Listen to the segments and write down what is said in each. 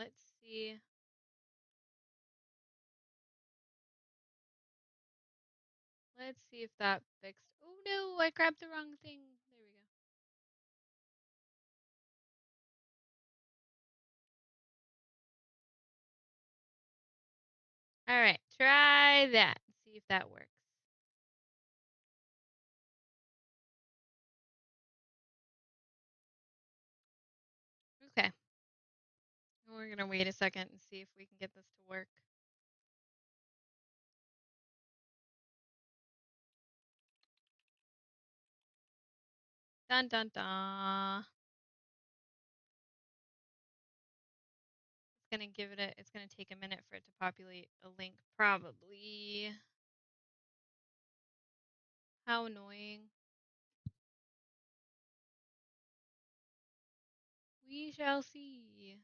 let's see. Let's see if that fixed. Oh no, I grabbed the wrong thing. There we go. All right, try that. See if that works. Okay. We're gonna wait a second and see if we can get this to work. Dun dun dun. It's gonna take a minute for it to populate a link, probably. How annoying. We shall see.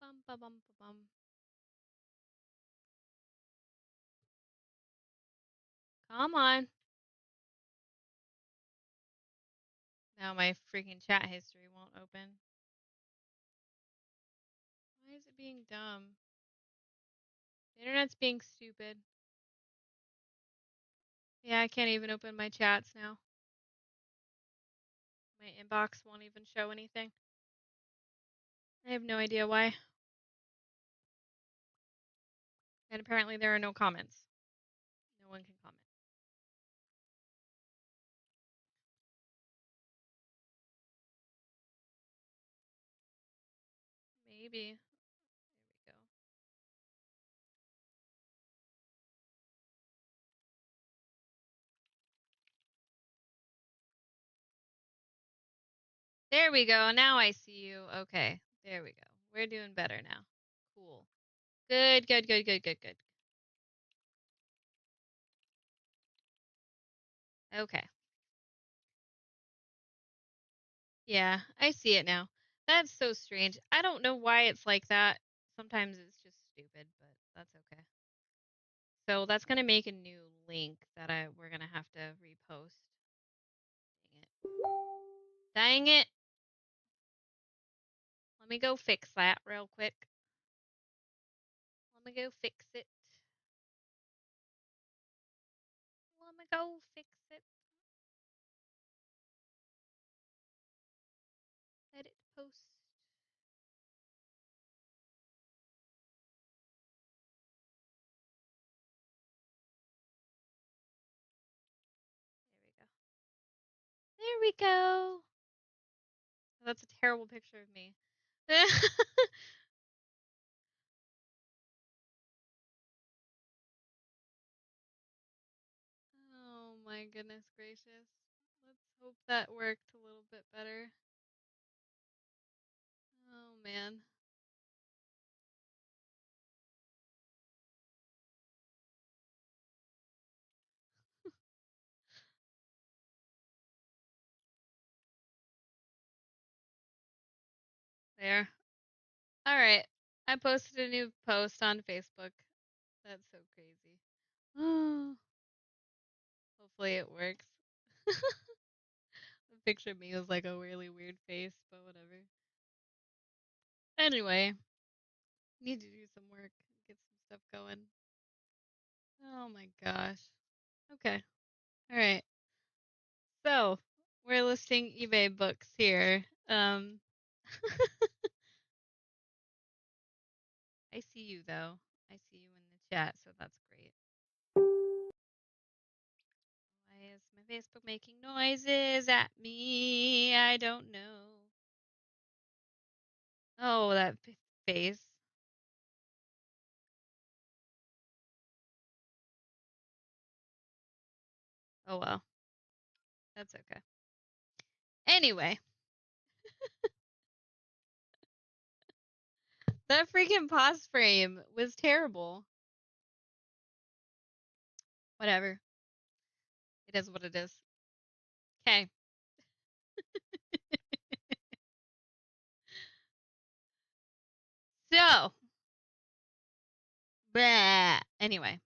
Bum, ba, bum, ba, bum. Come on. Now my freaking chat history won't open. Why is it being dumb? The internet's being stupid. Yeah, I can't even open my chats now. My inbox won't even show anything. I have no idea why. And apparently there are no comments. No one can comment. Maybe. There we go. There we go. Now I see you. Okay. There we go. We're doing better now. Cool. Good, good, good, good, good, good. Okay. Yeah, I see it now. That's so strange. I don't know why it's like that. Sometimes it's just stupid, but that's okay. So that's gonna make a new link that we're gonna have to repost. Dang it. Dang it. Let me go fix that real quick. Let me go fix it. Let me go fix it. Edit post. There we go. There we go. That's a terrible picture of me. Oh my goodness gracious. Let's hope that worked a little bit better. Oh man. There. All right. I posted a new post on Facebook. That's so crazy. Hopefully it works. The picture of me was like a really weird face, but whatever. Anyway, need to do some work, get some stuff going. Oh my gosh. Okay. All right. So, we're listing eBay books here. I see you though. I see you in the chat, so that's great. Why is my Facebook making noises at me? I don't know. Oh, that face. Oh well. That's okay. Anyway, that freaking pause frame was terrible. Whatever. It is what it is. Okay. go. Blah. Anyway,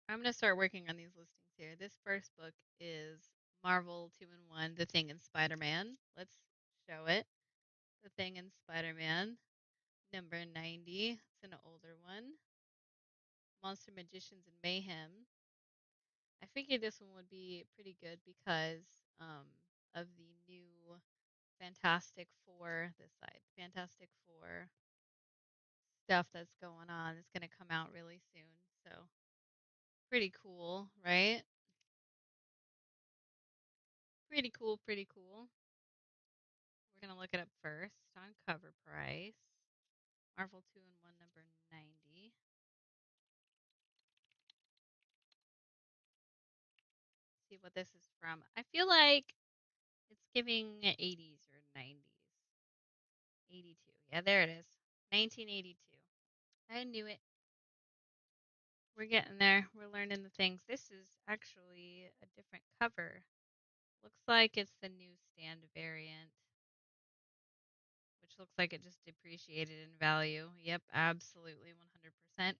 I'm gonna start working on these listings here. This first book is Marvel 2-in-1, The Thing and Spider-Man. Let's show it. The Thing and Spider-Man, number 90. It's an older one. Monster Magicians and Mayhem. I figured this one would be pretty good because of the new Fantastic Four, this side, Fantastic Four stuff that's going on. It's going to come out really soon. So, pretty cool, right? Pretty cool, pretty cool. We're going to look it up first on cover price. Marvel 2-in-1 number 90. See what this is from. I feel like it's giving 80s or 90s. 82. Yeah, there it is. 1982. I knew it. We're getting there. We're learning the things. This is actually a different cover. Looks like it's the newsstand variant, which looks like it just depreciated in value. Yep, absolutely 100%.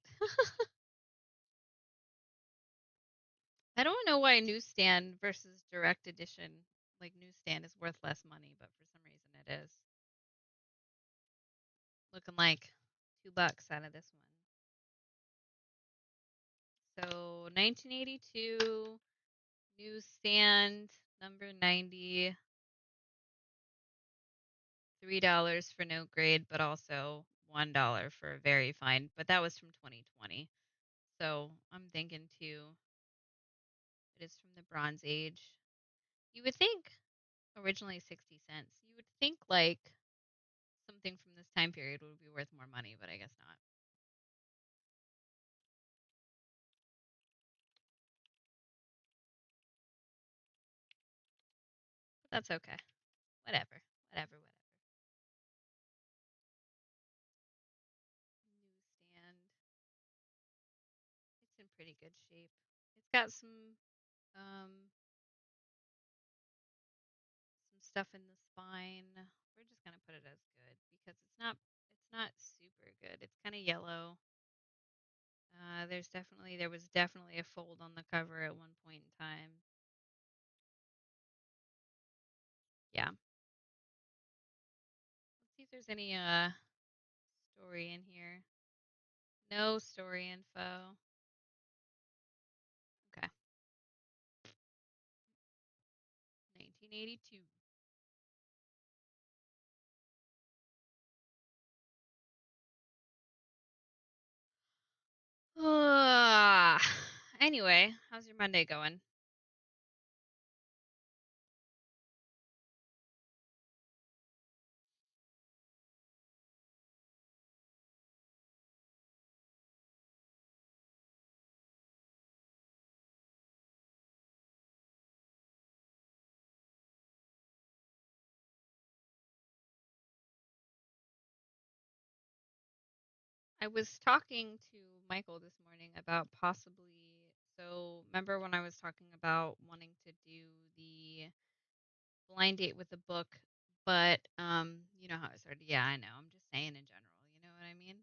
I don't know why newsstand versus direct edition, like newsstand is worth less money, but for some reason it is. Looking like $2 out of this one. So 1982 newsstand number 90, $3 for no grade, but also $1 for a very fine. But that was from 2020. So I'm thinking too, it is from the Bronze Age. You would think originally 60 cents. You would think like something from this time period would be worth more money, but I guess not. But that's okay. Whatever. Whatever. Whatever. Newsstand. It's in pretty good shape. It's got um some stuff in the spine. We're just gonna put it as good because it's not super good. It's kind of yellow. There was definitely a fold on the cover at one point in time. Yeah. Let's see if there's any story in here. No story info. Okay. 1982. Anyway, how's your Monday going? I was talking to Michael this morning about possibly. So, remember when I was talking about wanting to do the blind date with a book, but you know how it started. Yeah, I know. I'm just saying in general. You know what I mean?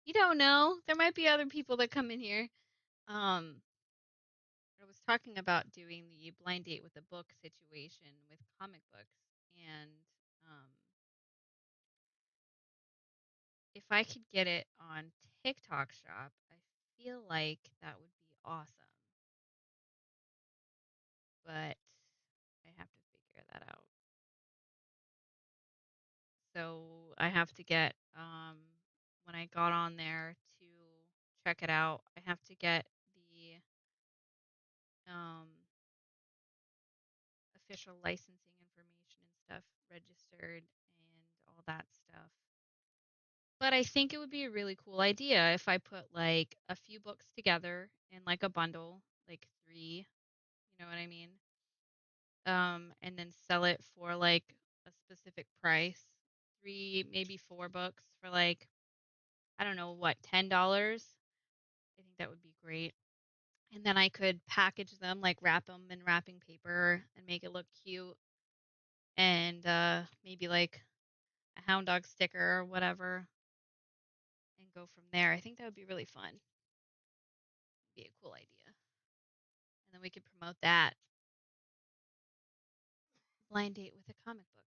You don't know. There might be other people that come in here. Um, I was talking about doing the blind date with a book situation with comic books, and um, if I could get it on TikTok Shop, I feel like that would be awesome. But I have to figure that out. So I have to get when I got on there to check it out, I have to get the um official licensing information and stuff registered and all that stuff. But I think it would be a really cool idea if I put like a few books together in like a bundle, like 3, you know what I mean? And then sell it for like a specific price. 3, maybe 4 books for like, I don't know what, $10. I think that would be great. And then I could package them, like wrap them in wrapping paper and make it look cute. And maybe like a hound dog sticker or whatever. go from there. I think that would be really fun. Be a cool idea. And then we could promote that. Blind date with a comic book.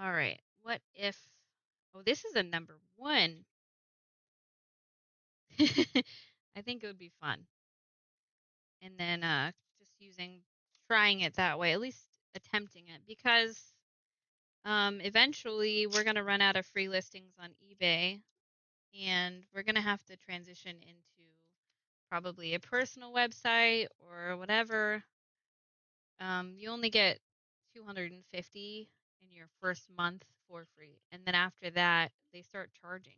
All right. What if? Oh, this is a number one. I think it would be fun. And then just trying it that way, at least attempting it, because eventually we're gonna run out of free listings on eBay, and we're gonna have to transition into probably a personal website or whatever. You only get 250 in your first month for free, and then after that they start charging.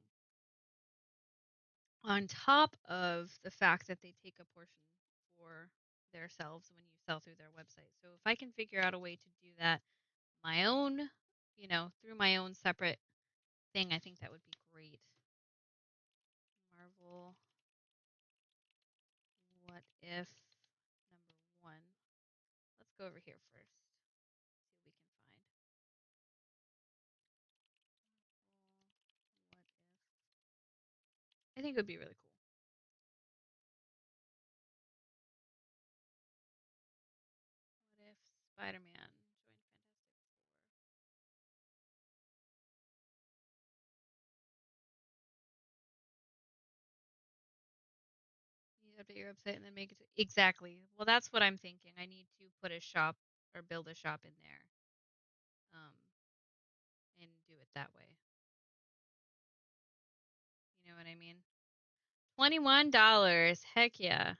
On top of the fact that they take a portion for themselves when you sell through their website. So if I can figure out a way to do that my own, through my own separate thing, I think that would be great. Marvel, what if number one? Let's go over here first. See what we can find. What if? I think it would be really cool. What if Spider-Man joined Fantastic Four? You update your website and then make it exactly. Well, that's what I'm thinking. I need to put a shop or build a shop in there, um, and do it that way. You know what I mean? $21. Heck yeah.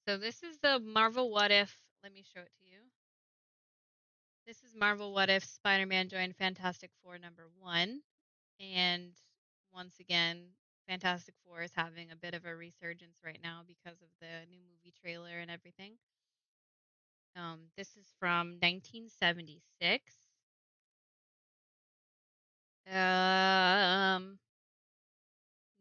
So this is the Marvel What If. Let me show it to you. This is Marvel What If Spider-Man joined Fantastic Four number one. And once again, Fantastic Four is having a bit of a resurgence right now because of the new movie trailer and everything. This is from 1976.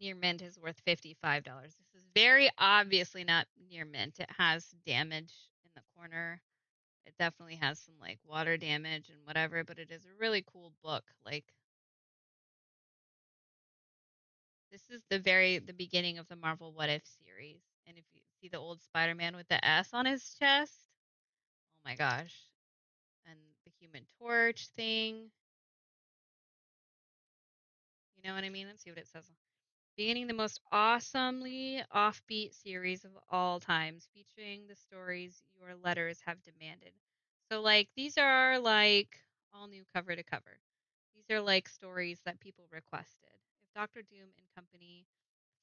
Near mint is worth $55. This is very obviously not near mint. It has damage in the corner. It definitely has some like water damage and whatever, but it is a really cool book. Like, this is the beginning of the Marvel What If series. And if you see the old Spider-Man with the S on his chest, oh my gosh. And the Human Torch thing. You know what I mean? Let's see what it says. Beginning the most awesomely offbeat series of all times, featuring the stories your letters have demanded. So, like, these are like all new cover to cover. These are like stories that people requested. If Doctor Doom and company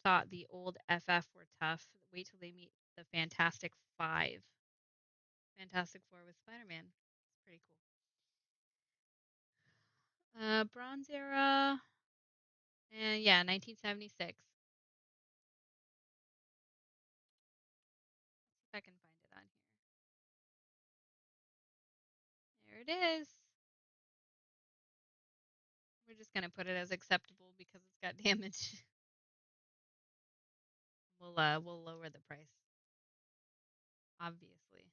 thought the old FF were tough, wait till they meet the Fantastic Five. Fantastic Four with Spider Man. It's pretty cool. Bronze Era. And yeah, 1976. Let's see if I can find it on here. There it is. We're just gonna put it as acceptable because it's got damage. We'll lower the price, obviously.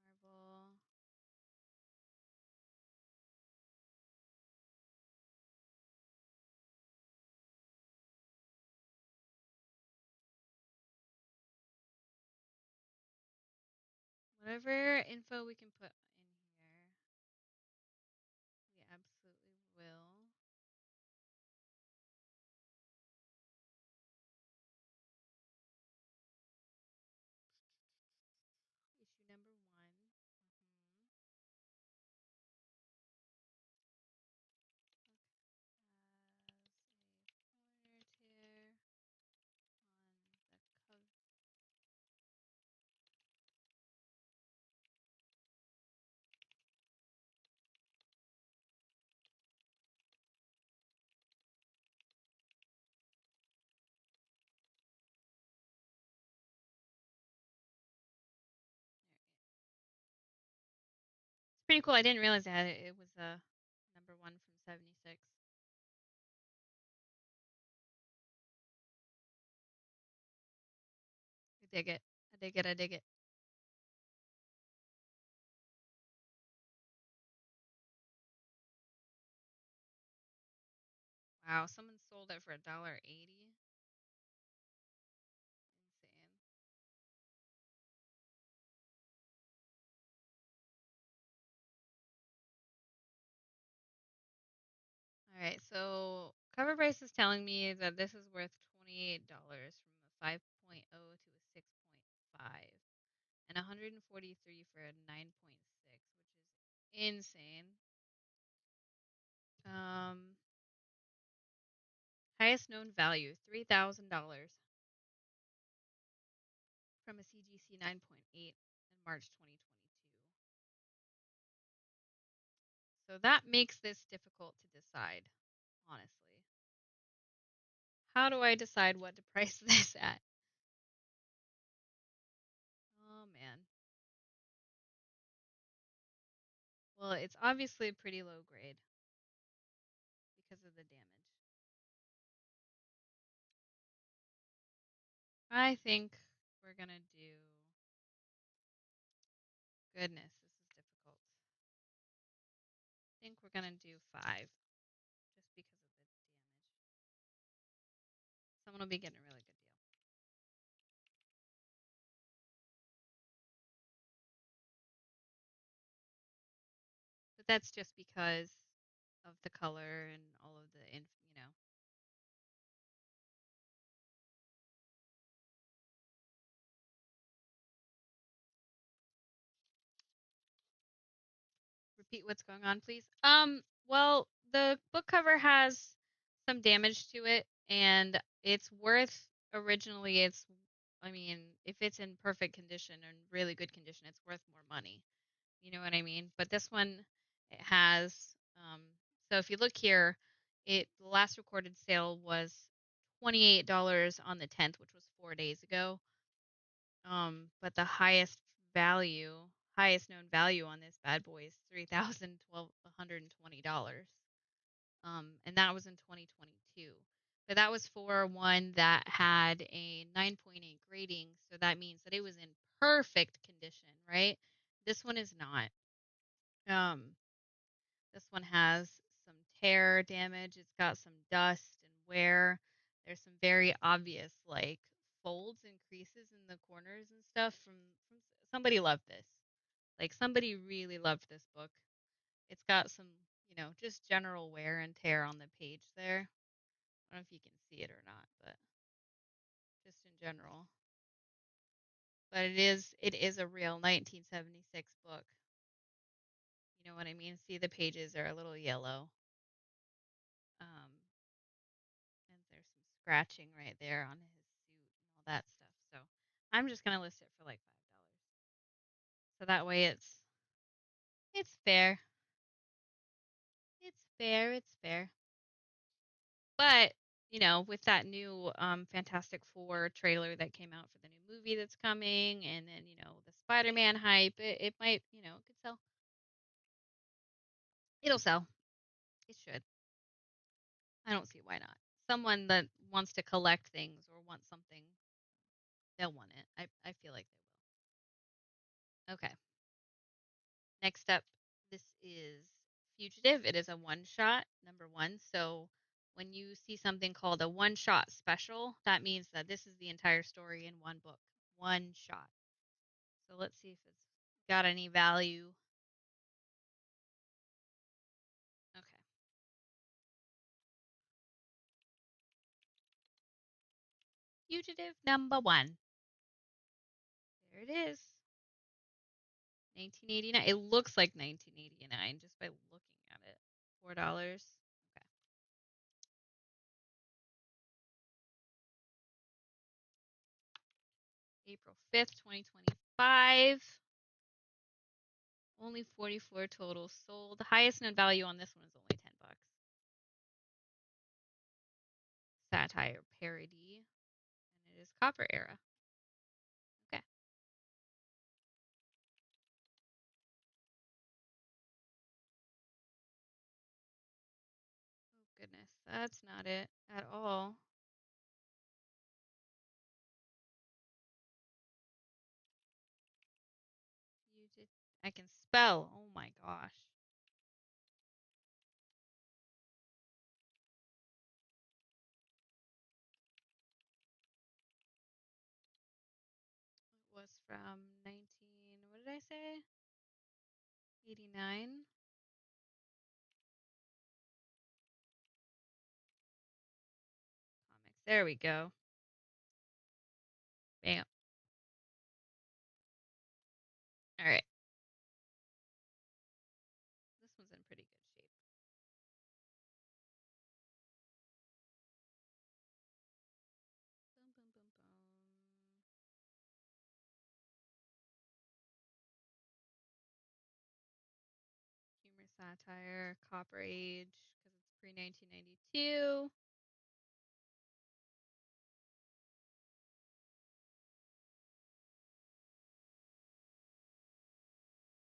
Marvel. Whatever info we can put in here, we absolutely will. Issue number one. As a corner tear on the cover. It's pretty cool. I didn't realize that it was a number one from 1976. I dig it. I dig it. I dig it. Wow, someone sold it for $1.80. Insane. All right, so cover price is telling me that this is worth $28 from a 5.0 to a 6.5 and 143 for a 9.6, which is insane. Um, highest known value $3,000 from a CGC 9.8 in March 2022. So that makes this difficult to decide, honestly. How do I decide what to price this at? Oh man. Well, it's obviously pretty low grade because of the damage. I think we're gonna do. Goodness, this is difficult. I think we're gonna do 5, just because of the damage. Someone will be getting a really good deal. But that's just because of the color and all of the. Repeat what's going on, please. Well, the book cover has some damage to it, and it's worth originally. I mean, if it's in perfect condition and really good condition, it's worth more money. You know what I mean? But this one, it has. So if you look here, the last recorded sale was $28 on the 10th, which was 4 days ago. But the highest known value on this bad boy is $3,120. And that was in 2022. But that was for one that had a 9.8 grading, so that means that it was in perfect condition, right? This one is not. Um, this one has some tear damage. It's got some dust and wear. There's some very obvious like folds and creases in the corners and stuff from somebody loved this. Like somebody really loved this book. It's got some, just general wear and tear on the page there. I don't know if you can see it or not, but just in general. But it is a real 1976 book. You know what I mean? See, the pages are a little yellow. Um, and there's some scratching right there on his suit and all that stuff. So I'm just gonna list it for like $5. So that way it's fair. It's fair. It's fair. But with that new Fantastic Four trailer that came out for the new movie that's coming, and then the Spider-Man hype, it might it could sell. It'll sell. It should. I don't see why not. Someone that wants to collect things or wants something, they'll want it. I feel like they will. Okay. Next up, this is Fugitive. It is a one shot, number one. So when you see something called a one shot special, that means that this is the entire story in one book. One shot. So let's see if it's got any value. Okay. Fugitive number one. There it is. 1989. It looks like 1989 just by looking at it. $4. Okay. April 5th, 2025. Only 44 total sold. The highest known value on this one is only $10. Satire parody. And it is Copper Era. Okay. goodness. That's not it at all. You did. I can spell. Oh my gosh. It was from 19, what did I say? 89. Comics. There we go. Bam. All right. This one's in pretty good shape. Boom, boom, boom, boom. Humor, satire, Copper Age, because it's pre 1992.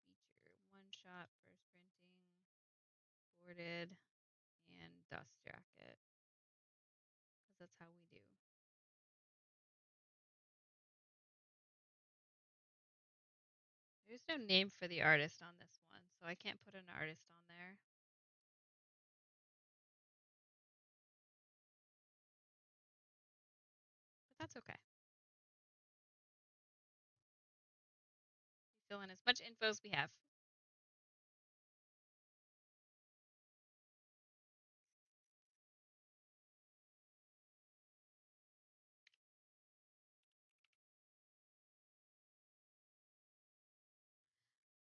Feature one shot, first printing, boarded, and dust jacket, because that's how we do. There's no name for the artist on this one, so I can't put an artist on there. But that's okay. We fill in as much info as we have.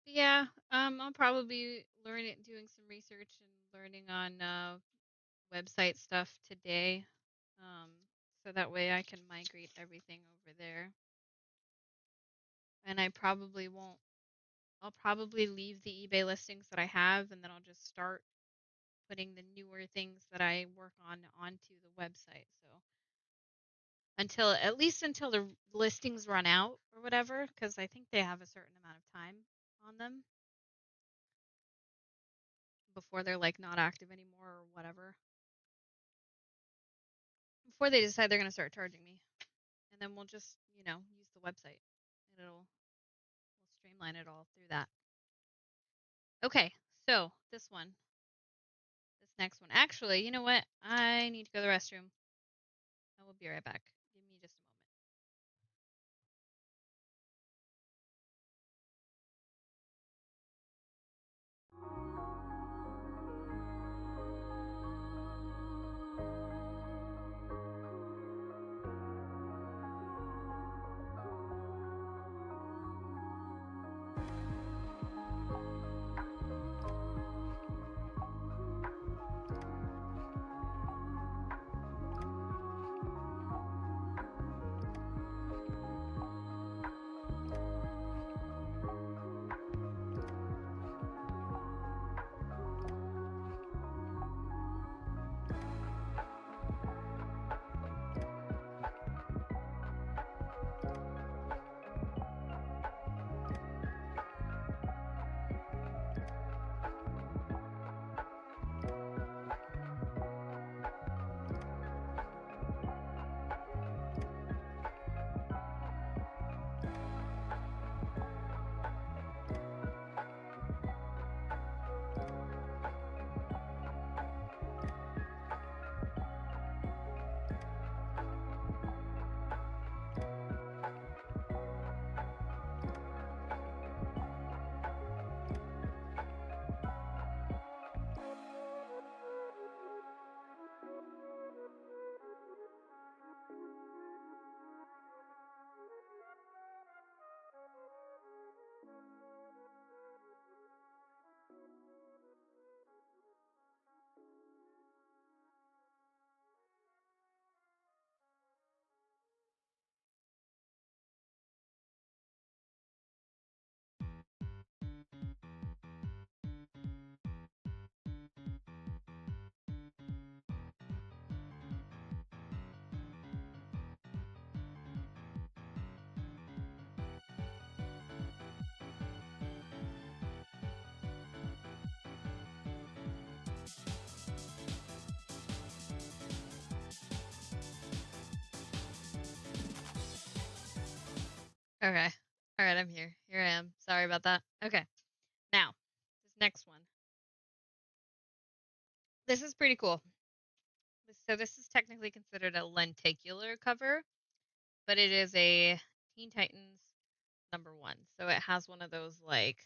Yeah, I'll probably be doing some research and learning on website stuff today, um, so that way I can migrate everything over there. And I probably won't. I'll probably leave the eBay listings that I have, and then I'll just start putting the newer things that I work on onto the website. So until the listings run out or whatever, because I think they have a certain amount of time on them before they're like not active anymore or whatever. Before they decide they're going to start charging me. And then we'll just, use the website and we'll streamline it all through that. Okay, so this next one. Actually, you know what? I need to go to the restroom. I will be right back. Give me just a moment. Okay. All right, I'm here. Here I am. Sorry about that. Okay. Now, this next one. This is pretty cool. So this is technically considered a lenticular cover, but it is a Teen Titans #1. So it has one of those like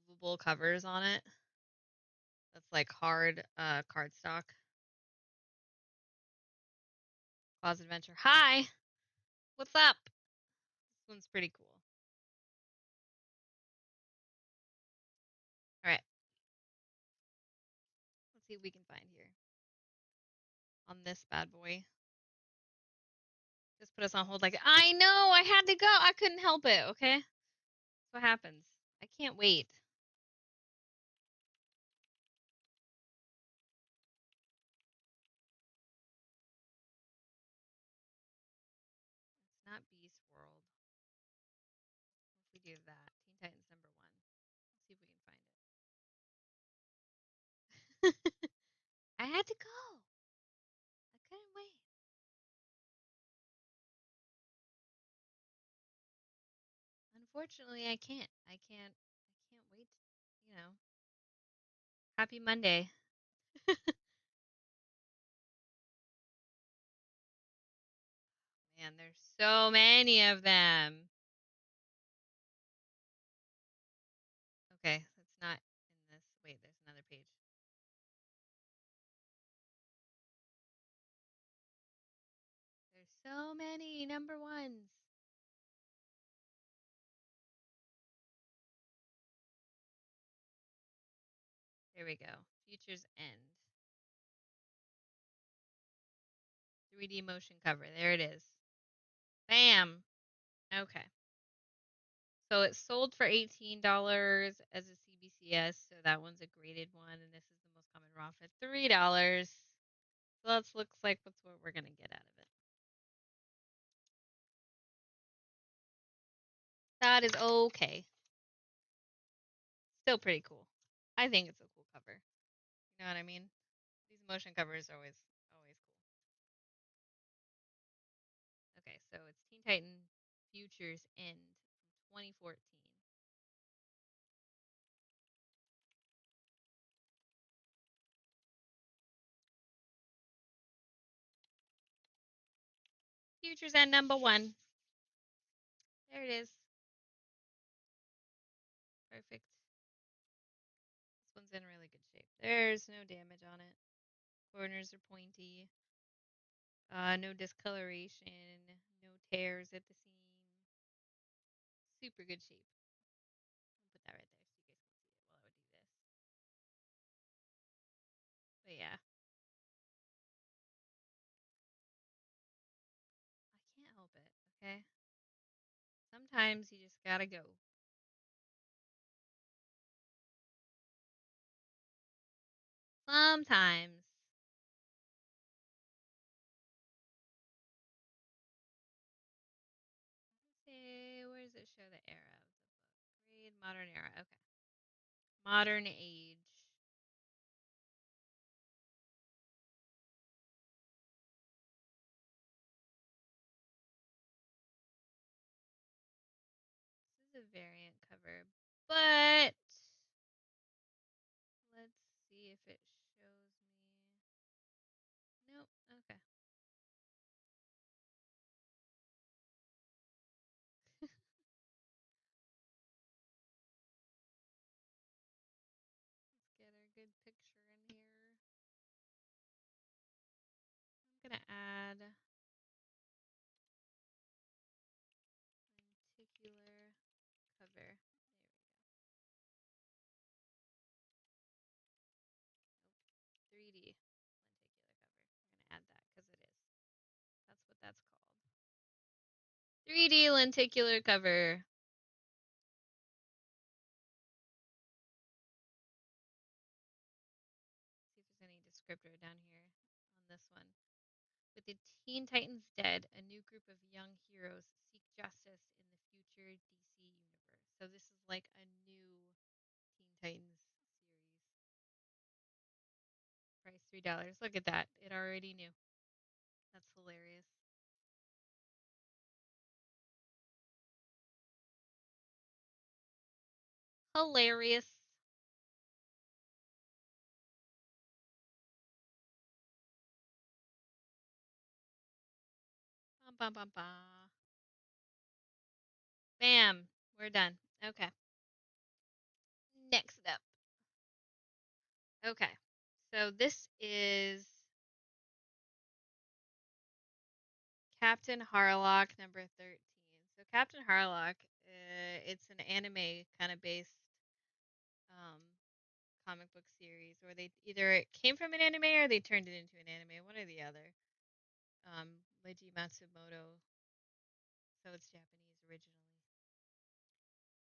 movable covers on it. That's like hard cardstock. Closet Adventure. Hi. What's up? This one's pretty cool. All right. Let's see what we can find here on this bad boy. Just put us on hold like I know I had to go. I couldn't help it, okay? That's what happens. I can't wait. It's not Beast World. If we do that, Teen Titans #1. Let's see if we can find it. I had to go. I couldn't wait. Unfortunately, I can't. I can't wait. You know. Happy Monday. Man, there's so many of them. Okay, it's not in this. Wait, there's another page. There's so many #1s. There we go. Future's End. 3D motion cover. There it is. Bam. Okay. So it's sold for $18 as a CBCS. So that one's a graded one, and this is the most common raw for $3. So that looks like that's what we're gonna get out of it. That is okay. Still pretty cool. I think it's a cool cover. You know what I mean? These motion covers are always cool. Okay, so it's Teen Titan Future's End from 2014. Future's End #1. There it is. Perfect. This one's in really good shape. There's no damage on it. Corners are pointy. No discoloration. No tears at the seam. Super good shape. I'll put that right there so you guys can see it while I would do this. But yeah, I can't help it. Okay. Sometimes you just gotta go. Sometimes. Let's see, where does it show the era of the book? Grade modern era. Okay. Modern age. This is a variant cover, but let's see if it shows me. Nope. Okay. Let's get a good picture in here. I'm gonna add lenticular cover. There we go. 3D lenticular cover. We're gonna add that because it is. That's what that's called. 3D lenticular cover. See if there's any descriptor down here on this one. With the Teen Titans dead, a new group of young heroes seek justice in the future DC universe. So this is like a new Teen Titans series. Price $3. Look at that. It already knew. That's hilarious. Hilarious. Bum, bum, bum, bum. Bam. We're done. Okay. Next up. Okay. So this is Captain Harlock number 13. So Captain Harlock, it's an anime kind of based um, comic book series where they either it came from an anime or they turned it into an anime, one or the other. Leiji Matsumoto, so it's Japanese originally.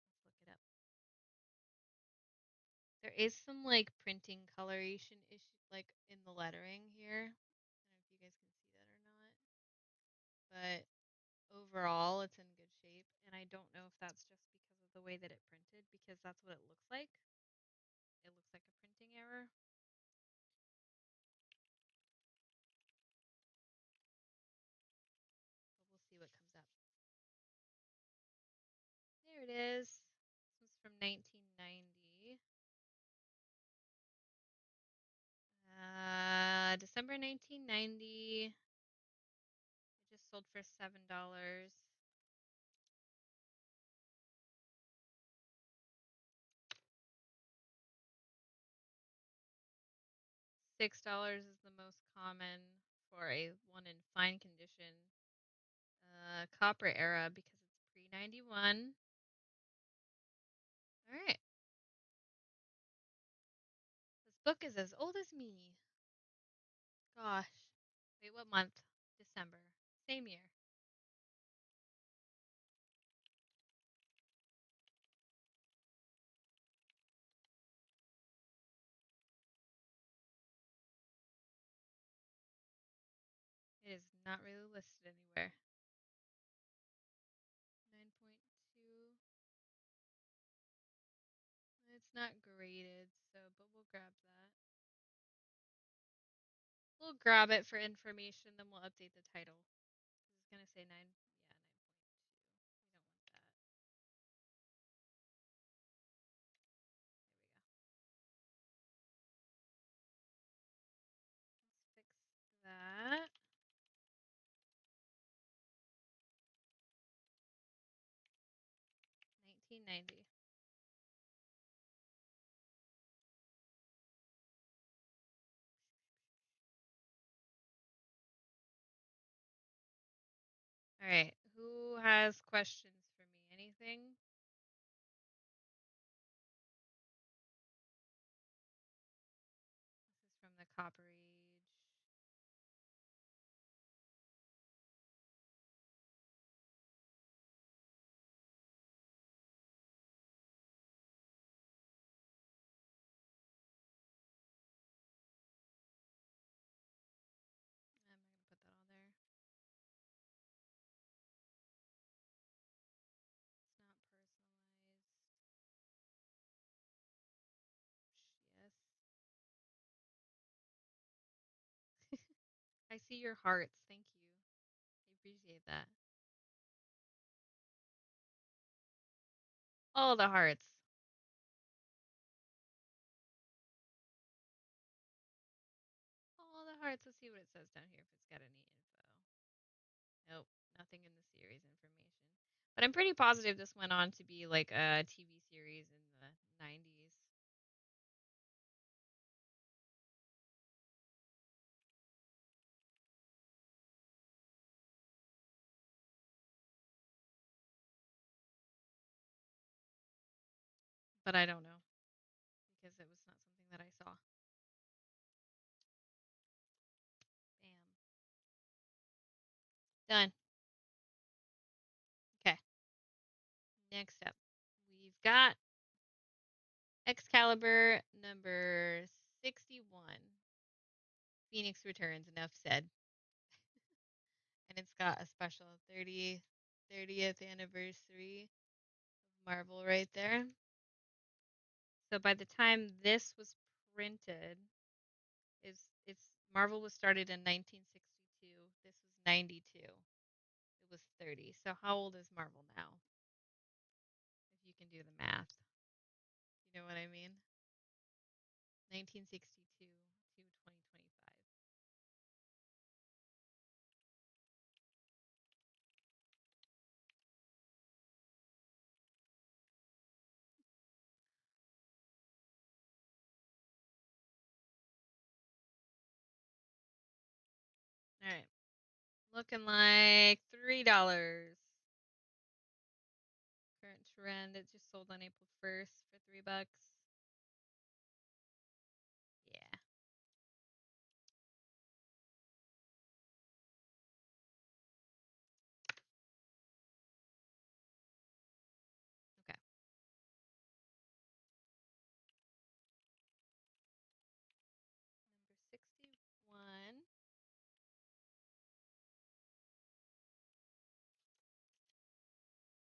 Let's look it up. There is some like printing coloration issue, like in the lettering here. I don't know if you guys can see that or not, but overall it's in good shape. And I don't know if that's just because of the way that it printed, because that's what it looks like. It looks like a printing error. But we'll see what comes up. There it is. This was from 1990. December 1990. It just sold for $7. $6 is the most common for a one in fine condition. Copper era because it's pre 91. All right. This book is as old as me. Gosh. Wait, what month? December. Same year. It is not really listed anywhere. 9.2. It's not graded, so but we'll grab that. We'll grab it for information, then we'll update the title. This is gonna say 9. Yeah, 9.2. We don't want that. There we go. Let's fix that. 1990. All right. Who has questions for me? Anything? This is from the Copper Age. I'm not gonna put that on there. It's not personalized. Yes. I see your hearts. Thank you. I appreciate that. All the hearts. All the hearts. Let's see what it says down here if it's got any info. Nope, nothing in the series information. But I'm pretty positive this went on to be like a TV series in the 90s. But I don't know because it was not something that I saw. Bam. Done. Okay. Next up, we've got Excalibur number 61. Phoenix Returns, enough said. And it's got a special 30th anniversary of Marvel right there. So by the time this was printed, it's Marvel was started in 1962. This was 92. It was 30. So how old is Marvel now? If you can do the math. know what I mean? 1962 to 2025. All right. Looking like $3. Current trend. It just sold on April 1st for $3. Yeah. Okay. Number 61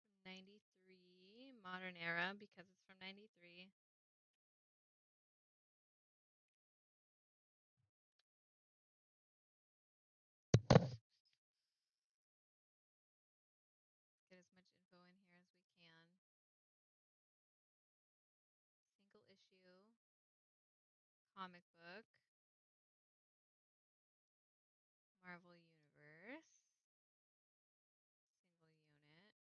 from 93. Modern era because it's from 93. Get as much info in here as we can. Single issue. Comic book. Marvel Universe. Single unit.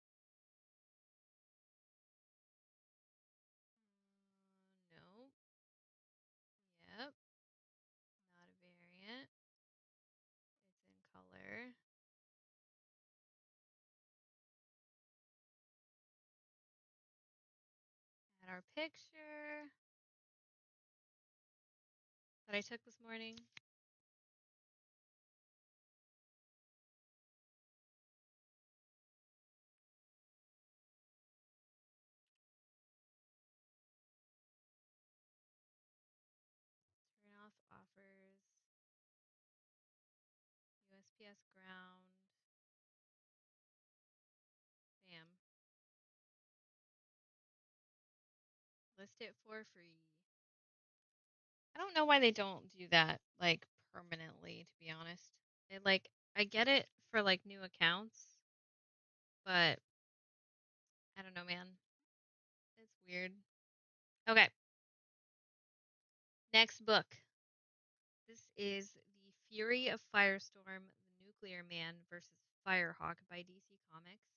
Nope. Yep. Not a variant. It's in color. Add our picture that I took this morning. Turn off offers. USPS ground. Bam. List it for free. I don't know why they don't do that like permanently, to be honest. It like I get it for like new accounts, but I don't know, man. It's weird. Okay. Next book. This is The Fury of Firestorm, The Nuclear Man versus Firehawk by DC Comics.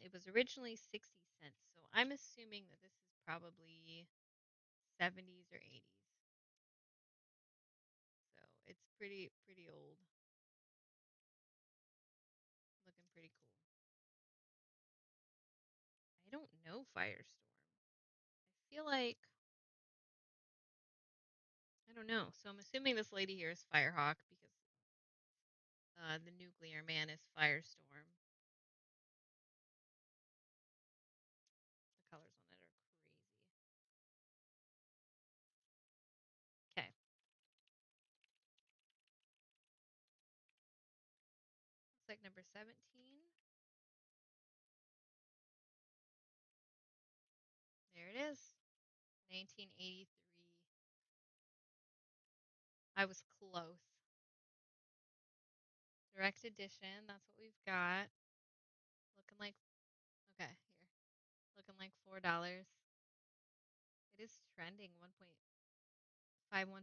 It was originally 60 cents, so I'm assuming that this is probably 70s or 80s. So it's pretty old. Looking pretty cool. I don't know Firestorm. I feel like I don't know. So I'm assuming this lady here is Firehawk because the nuclear man is Firestorm. The colors on it are crazy. Okay. Looks like number 17. There it is. 1983. I was close. Direct edition. That's what we've got. Looking like okay, here. Looking like $4. It is trending 1.51%.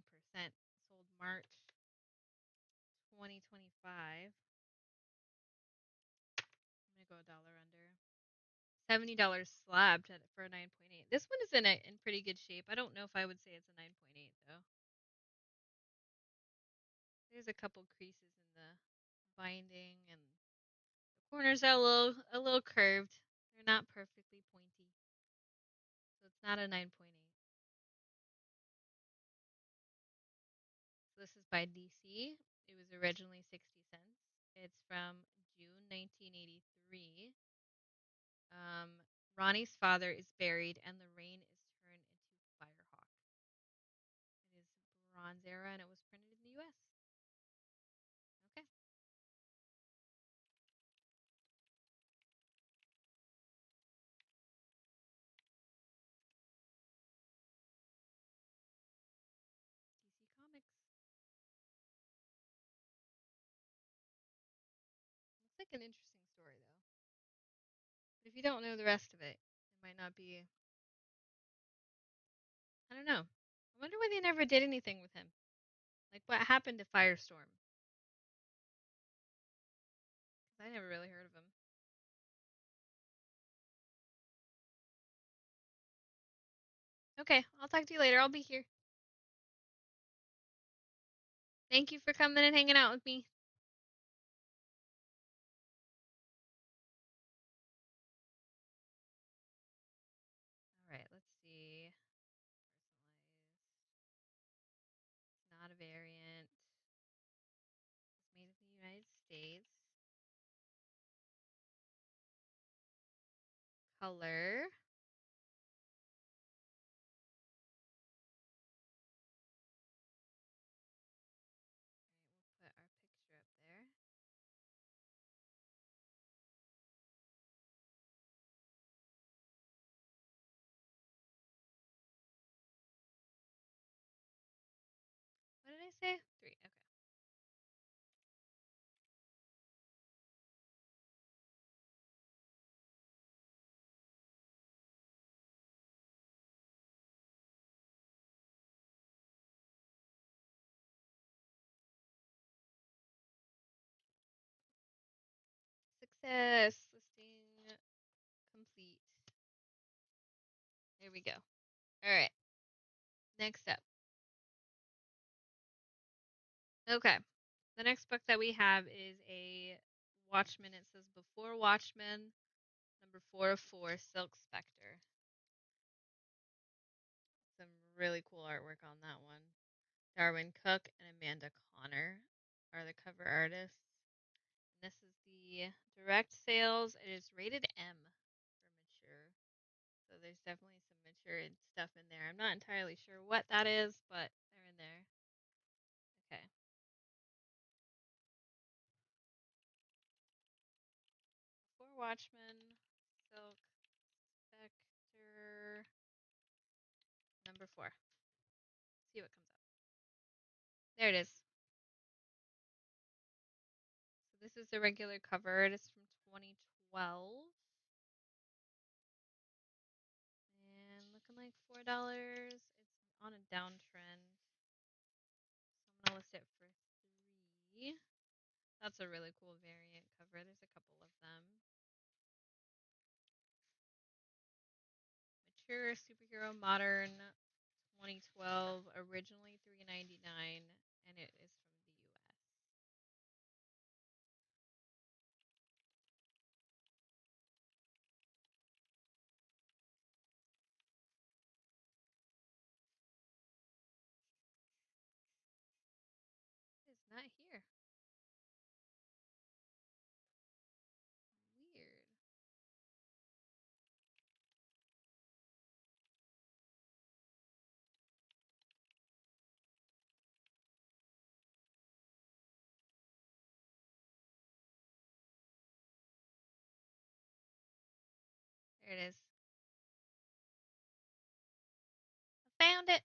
Sold March 2025. I'm gonna go a dollar under. $70 slabbed at for a 9.8. This one is in pretty good shape. I don't know if I would say it's a 9.8 though. There's a couple creases in the binding and the corners are a little curved. They're not perfectly pointy. So it's not a 9.8. So this is by DC. It was originally 60 cents. It's from June 1983. Um, Ronnie's father is buried and the rain is turned into Firehawk. It is Bronze Era and it was printed in the US. Okay. DC Comics. Looks like an interesting story though. But if you don't know the rest of it, it might not be don't know. I wonder why they never did anything with him. Like, what happened to Firestorm? 'Cause I never really heard of him. Okay, I'll talk to you later. I'll be here. Thank you for coming and hanging out with me. All right, let's see. Personalized. It's not a variant. It's made in the United States. Color. All right, we'll put our picture up there. What did I say? 3. Okay. Success. Listing complete. There we go. All right. Next up. Okay. The next book that we have is a Watchmen. It says Before Watchmen, number 4 of 4, Silk Spectre. Some really cool artwork on that one. Darwin Cook and Amanda Connor are the cover artists. And this is the direct sales. It is rated M for mature. So there's definitely some mature stuff in there. I'm not entirely sure what that is, but they're in there. Okay. Before Watchmen, Silk Spectre, number 4. See what comes up. There it is. So this is the regular cover. It is from 2012. And looking like $4. It's on a downtrend. So I'm going to list it for 3. That's a really cool variant cover. There's a couple of them. Mature Superhero Modern 2012, originally $3.99, and it is from the US. It is not here. Weird. There it is. I found it.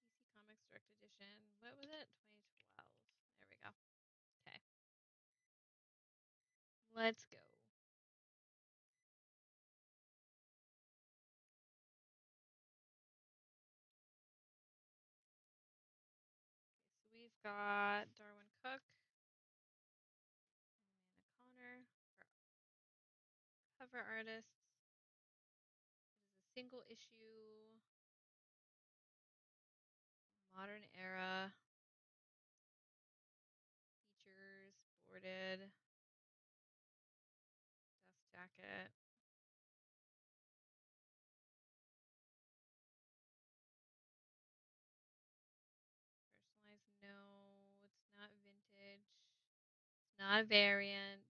DC Comics Direct Edition. What was it? 2012. There we go. Okay. Let's go. Okay, so we've got Darwin Cook and Amanda Connor for cover artists. It is a single issue, modern era, features, boarded, dust jacket. Personalized, no, it's not vintage. It's not a variant.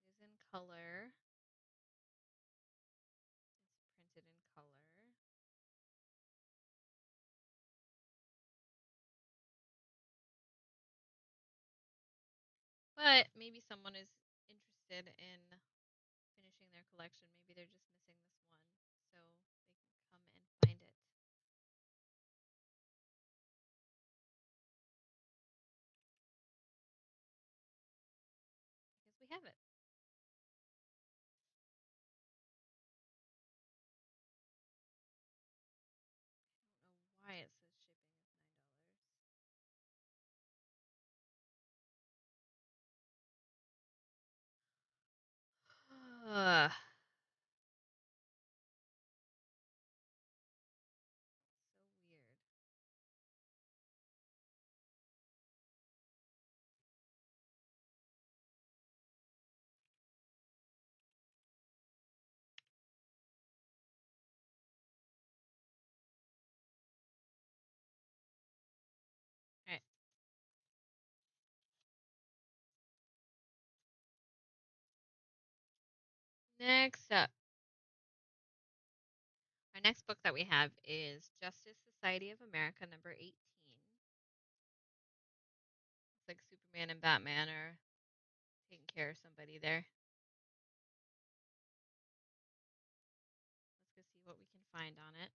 It is in color. It's printed in color. But maybe someone is interested in finishing their collection. Maybe they're just missing this one, so they can come and find it. Because we have it. I don't know why it says shipping is $9. So weird. All right. Next up, our next book that we have is Justice Society of America, number 18. It's like Superman and Batman are taking care of somebody there. Let's go see what we can find on it.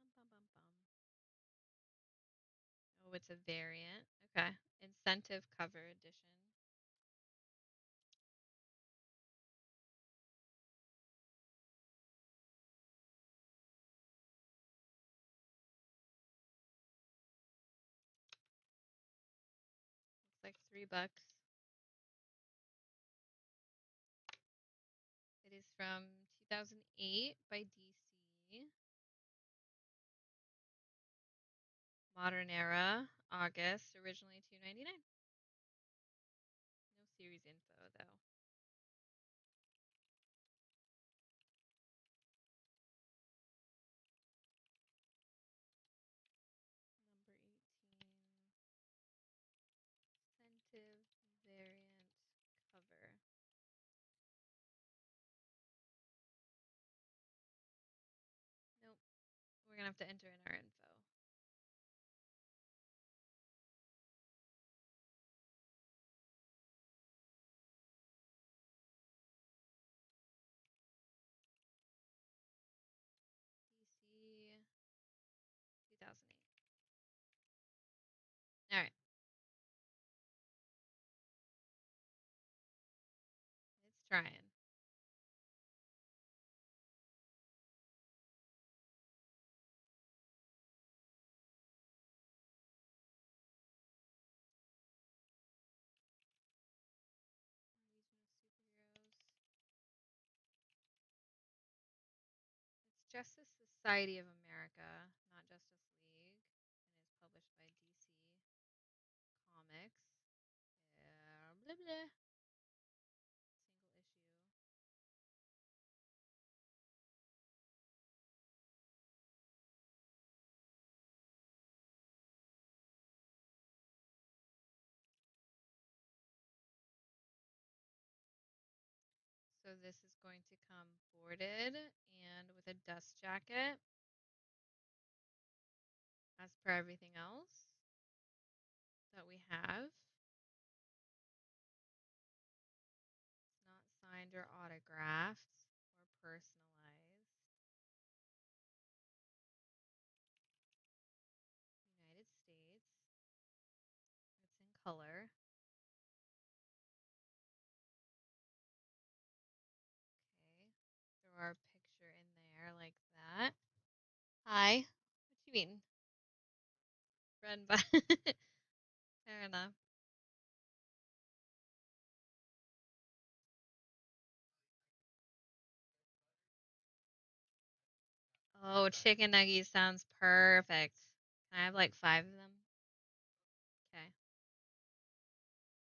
Bum, bum, bum, bum. Oh, it's a variant. Okay. Incentive cover edition. Looks like $3. It is from 2008 by DC. Modern Era, August, originally $2.99. No series info though. Number 18. Incentive variant cover. Nope. We're gonna have to enter in our info. DC 2008. All right. It's trying. Regional superheroes. It's Justice Society of America, not Justice League, and is published by DC Comics. Blah blah. Single issue. So this is going to come boarded and with a dust jacket, as per everything else that we have. It's not signed or autographed or personalized. United States. It's in color. Okay. Throw our picture in there like that. Hi. What you mean? Run by. Fair enough. Oh, chicken nuggies sounds perfect. Can I have like 5 of them? Okay.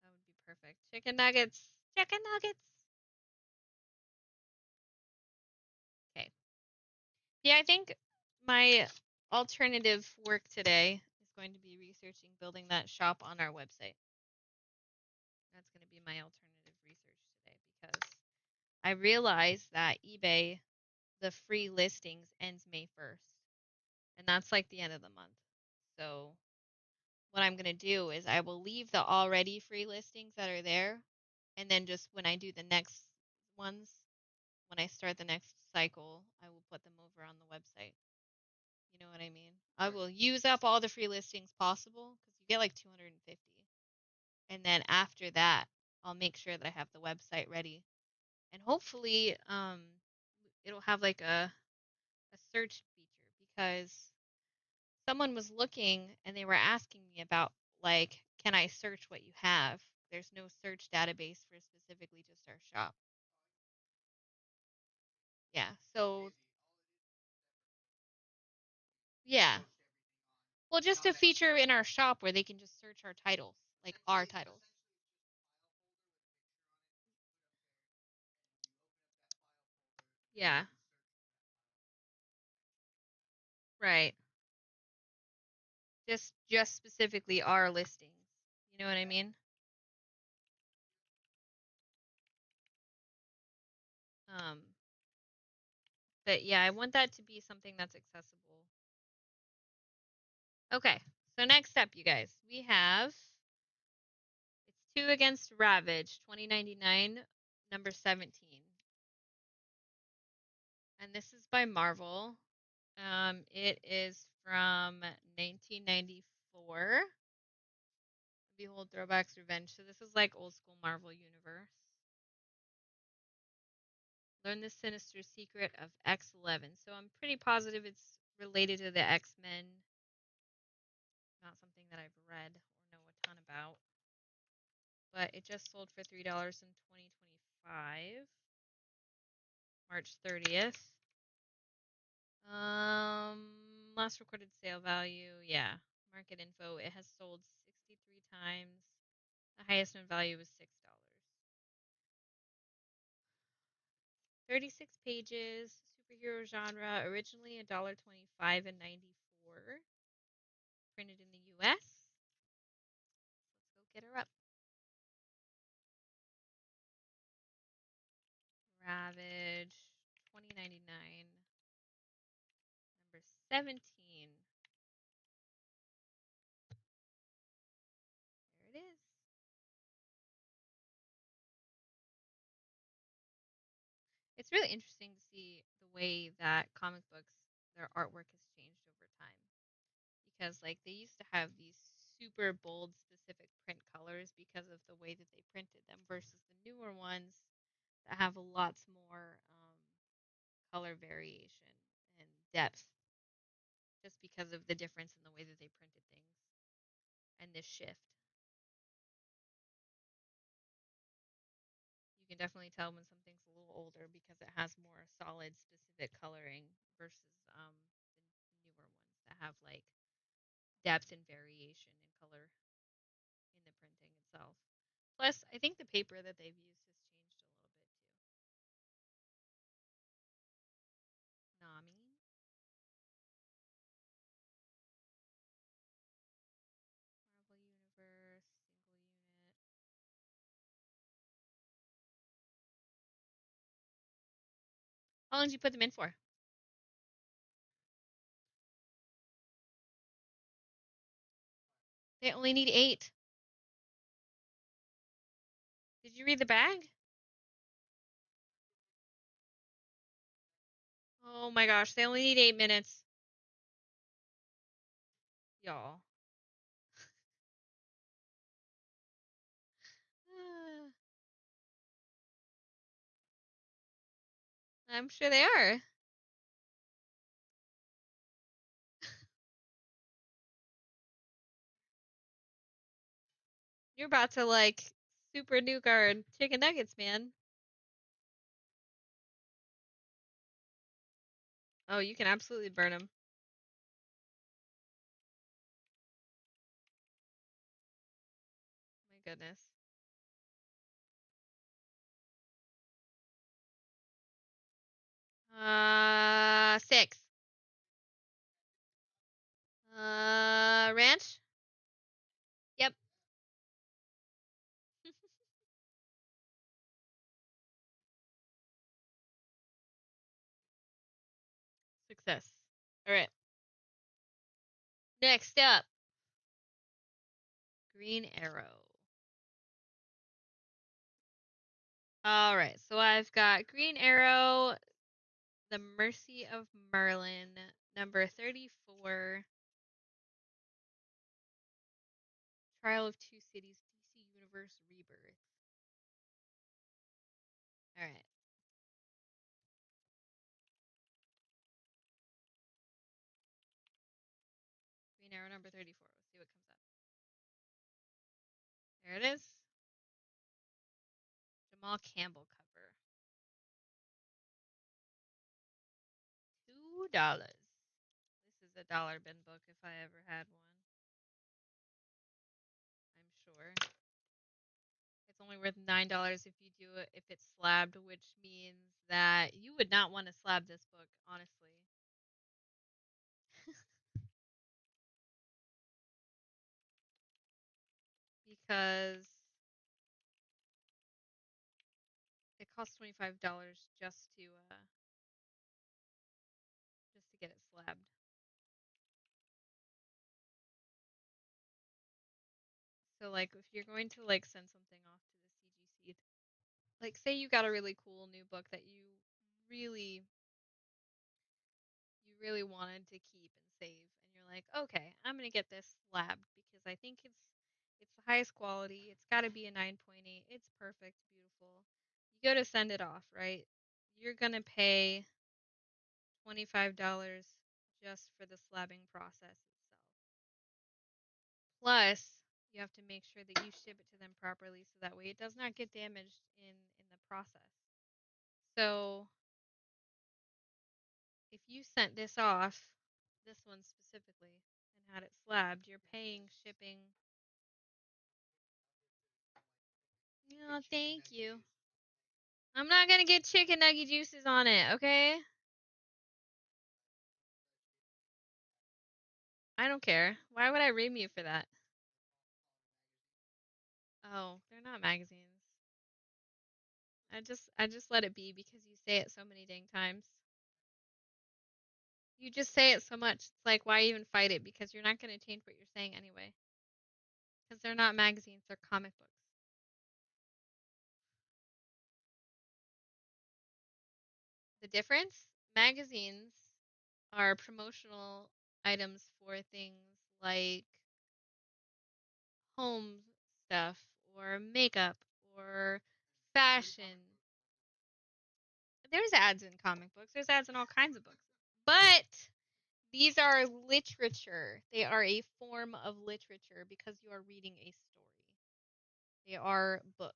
That would be perfect. Chicken nuggets. Chicken nuggets. Okay. Yeah, I think my alternative work today is going to be researching building that shop on our website. That's going to be my alternative research today because I realized that eBay, the free listings ends May 1st. and that's like the end of the month. So what I'm gonna do is I will leave the already free listings that are there, and then just when I do the next ones, when I start the next cycle, I will put them over on the website. You know what I mean? I will use up all the free listings possible because you get like 250. And then after that, I'll make sure that I have the website ready. And hopefully, it'll have like a search feature because someone was looking and they were asking me about like, can I search what you have? There's no search database for specifically just our shop. Yeah. So, yeah. Well, just a feature in our shop where they can just search our titles, like our titles. Yeah. Right. Just specifically our listings. You know what I mean? Um, but yeah, I want that to be something that's accessible. Okay. So next up, you guys, we have it's Two Against Ravage, 2099, number 17. And this is by Marvel. It is from 1994. Behold Throwback's Revenge. So this is like old school Marvel universe. Learn the sinister secret of X11. So I'm pretty positive it's related to the X-Men. Not something that I've read or know a ton about. But it just sold for $3 in 2025. March 30th. Last recorded sale value, yeah. Market info, it has sold 63 times. The highest known value was $6. 36 pages, superhero genre, originally $1.25 and 94. Printed in the US. Let's go get her up. Ravage 2099. Number 17. There it is. It's really interesting to see the way that comic books, their artwork has changed over time. Because like they used to have these super bold specific print colors because of the way that they printed them versus the newer ones that have lots more color variation and depth just because of the difference in the way that they printed things and this shift. You can definitely tell when something's a little older because it has more solid specific coloring versus the newer ones that have like depth and variation in color in the printing itself. Plus, I think the paper that they've used has changed a little bit too. Nami. Marvel Universe, single unit. How long did you put them in for? They only need 8. Did you read the bag? Oh my gosh, they only need 8 minutes. Y'all. I'm sure they are. You're about to like super nuke our chicken nuggets, man. Oh, you can absolutely burn them. My goodness. 6. Ranch? Yep. Success. All right. Next up, Green Arrow. All right, so I've got Green Arrow, The Mercy of Merlin, number 34, Trial of Two Cities, DC Universe Rebirth. All right. Green Arrow number 34. Let's see what comes up. There it is. Jamal Campbell cover. $2. This is a dollar bin book if I ever had one. I'm sure. It's only worth $9 if you do it if it's slabbed, which means that you would not want to slab this book, honestly. Because it costs $25 just to get it slabbed. So like if you're going to like send something off to the CGC, like say you got a really cool new book that really you really wanted to keep and save, and you're like, okay, I'm gonna get this slabbed because I think it's the highest quality. It's got to be a 9.8. It's perfect, beautiful. You go to send it off, right? You're gonna pay $25 just for the slabbing process itself. Plus, you have to make sure that you ship it to them properly so that way it does not get damaged in the process. So, if you sent this off, this one specifically, and had it slabbed, you're paying shipping. Oh, thank you. I'm not gonna get chicken nugget juices on it, okay? I don't care. Why would I ream you for that? Oh, they're not magazines. I just let it be because you say it so many dang times. You just say it so much. It's like why even fight it because you're not gonna change what you're saying anyway. Because they're not magazines, they're comic books. The difference? Magazines are promotional items for things like home stuff or makeup or fashion. There's ads in comic books. There's ads in all kinds of books. But these are literature. They are a form of literature because you are reading a story. They are books.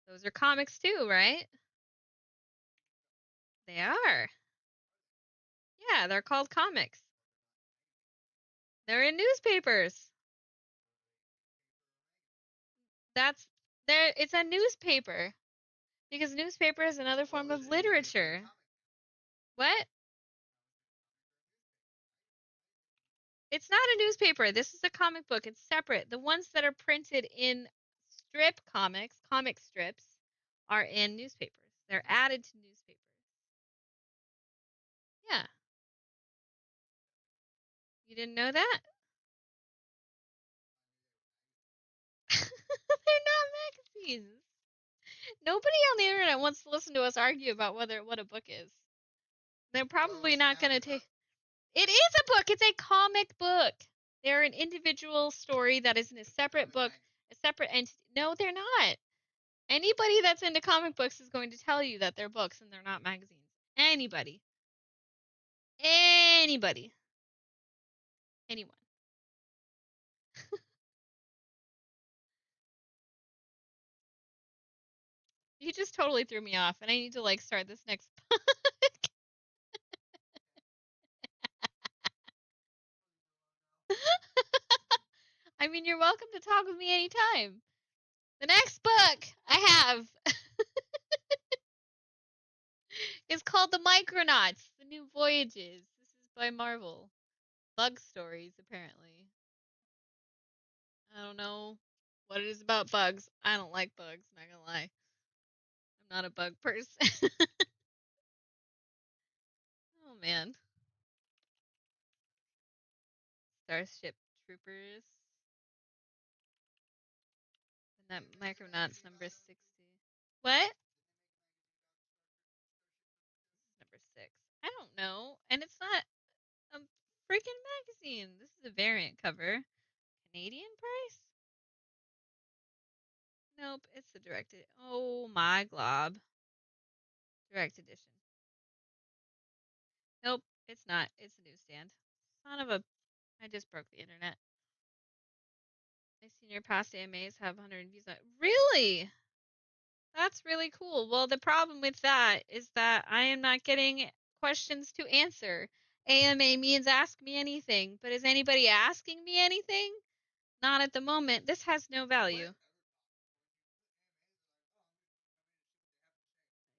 Those are comics too, right? They are. Yeah, they're called comics. They're in newspapers. That's there it's a newspaper because newspaper is another form of literature. What? It's not a newspaper. This is a comic book. It's separate. The ones that are printed in strip comics, comic strips, are in newspapers. They're added to newspapers. Yeah. You didn't know that? They're not magazines. Nobody on the internet wants to listen to us argue about what a book is. They're probably not going to take. It is a book. It's a comic book. They're an individual story that is in a separate book, a separate entity. No, they're not. Anybody that's into comic books is going to tell you that they're books and they're not magazines. Anybody. Anybody. Anyone. You just totally threw me off, and I need to like start this next. I mean, you're welcome to talk with me anytime. The next book I have is called The Micronauts: The New Voyages. This is by Marvel. Bug stories, apparently. I don't know what it is about bugs. I don't like bugs, not gonna lie. I'm not a bug person. Oh man. Starship Troopers. And that Micronauts number 60. What? Number 6. I don't know. And it's not a freaking magazine. This is a variant cover. Canadian price? Nope, it's the directed. Oh my glob. Direct edition. Nope, it's not. It's a newsstand. Son of a. I just broke the internet. My senior past AMAs have 100 views on it. Really? That's really cool. Well, the problem with that is that I am not getting questions to answer. AMA means ask me anything, but is anybody asking me anything? Not at the moment. This has no value.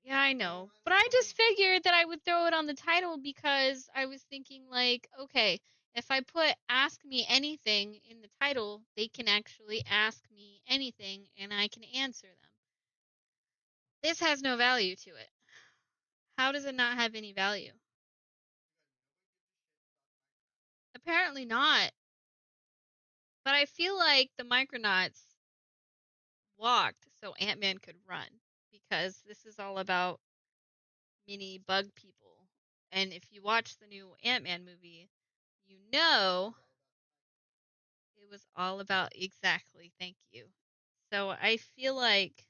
Yeah, I know. But I just figured that I would throw it on the title because I was thinking, like, okay, if I put ask me anything in the title, they can actually ask me anything and I can answer them. This has no value to it. How does it not have any value? Apparently not. But I feel like the Micronauts walked so Ant-Man could run because this is all about mini bug people. And if you watch the new Ant-Man movie, you know it was all about exactly, thank you. So I feel like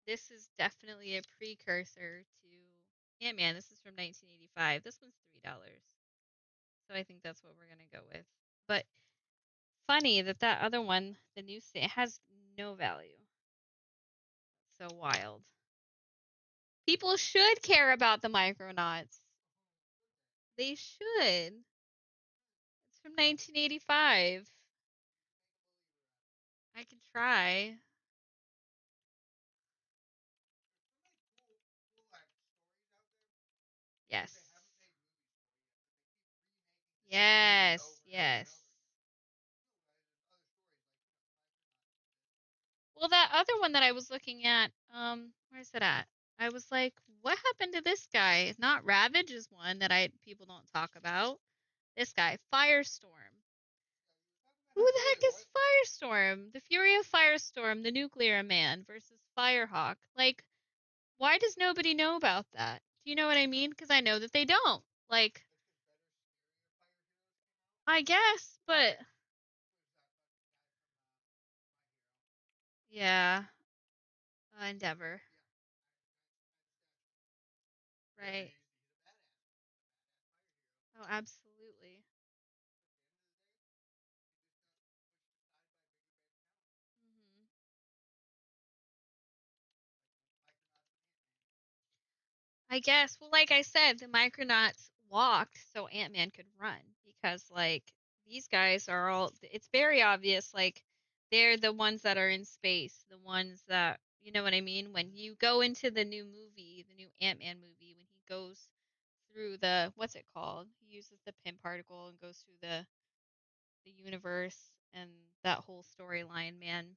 this is definitely a precursor to Ant-Man. This is from 1985. This one's $3. So I think that's what we're going to go with. But funny that that other one, the new state, has no value. So wild. People should care about the Micronauts. They should. It's from 1985. I can try. Yes. Yes. Yes. Well, that other one that I was looking at, where's it at? I was like, what happened to this guy? Not Ravage is one that I people don't talk about. This guy, Firestorm. Who the heck is Firestorm? The Fury of Firestorm, the Nuclear Man versus Firehawk. Like, why does nobody know about that? Do you know what I mean? Because I know that they don't. Like, I guess, but yeah, Endeavor, right? Oh, absolutely. Hmm. I guess. Well, like I said, the Micronauts walked so Ant-Man could run because, like, these guys are all, it's very obvious, like, they're the ones that are in space, the ones that, you know what I mean? When you go into the new movie, the new Ant-Man movie, when he goes through the, what's it called? He uses the pin particle and goes through the universe and that whole storyline, man.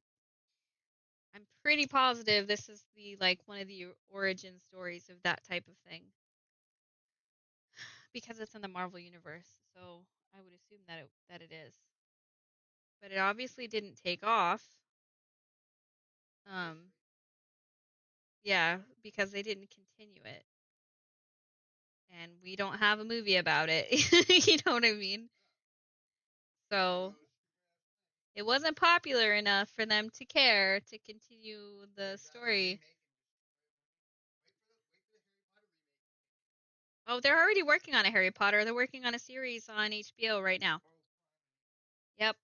I'm pretty positive this is the, like, one of the origin stories of that type of thing because it's in the Marvel universe. So I would assume that it is. But it obviously didn't take off. Um, yeah, because they didn't continue it, and we don't have a movie about it. You know what I mean? So it wasn't popular enough for them to care to continue the story. Oh, they're already working on a Harry Potter. They're working on a series on HBO right now. Yep.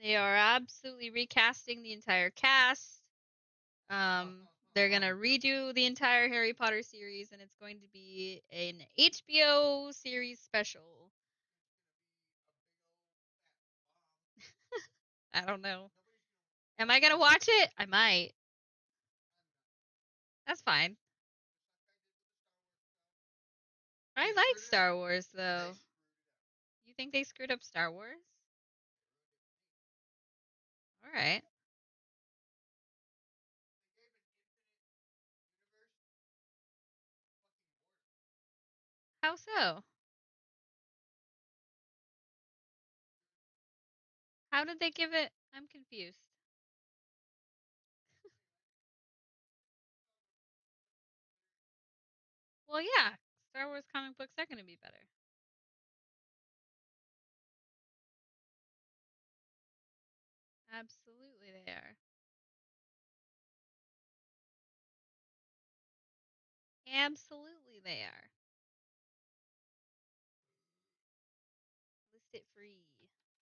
They are absolutely recasting the entire cast. They're gonna redo the entire Harry Potter series, and it's going to be an HBO series special. I don't know. Am I gonna watch it? I might. That's fine. I like Star Wars though. You think they screwed up Star Wars? All right. How so? How did they give it? I'm confused. Well, yeah, Star Wars comic books are going to be better. Absolutely, they are. Absolutely, they are. List it free.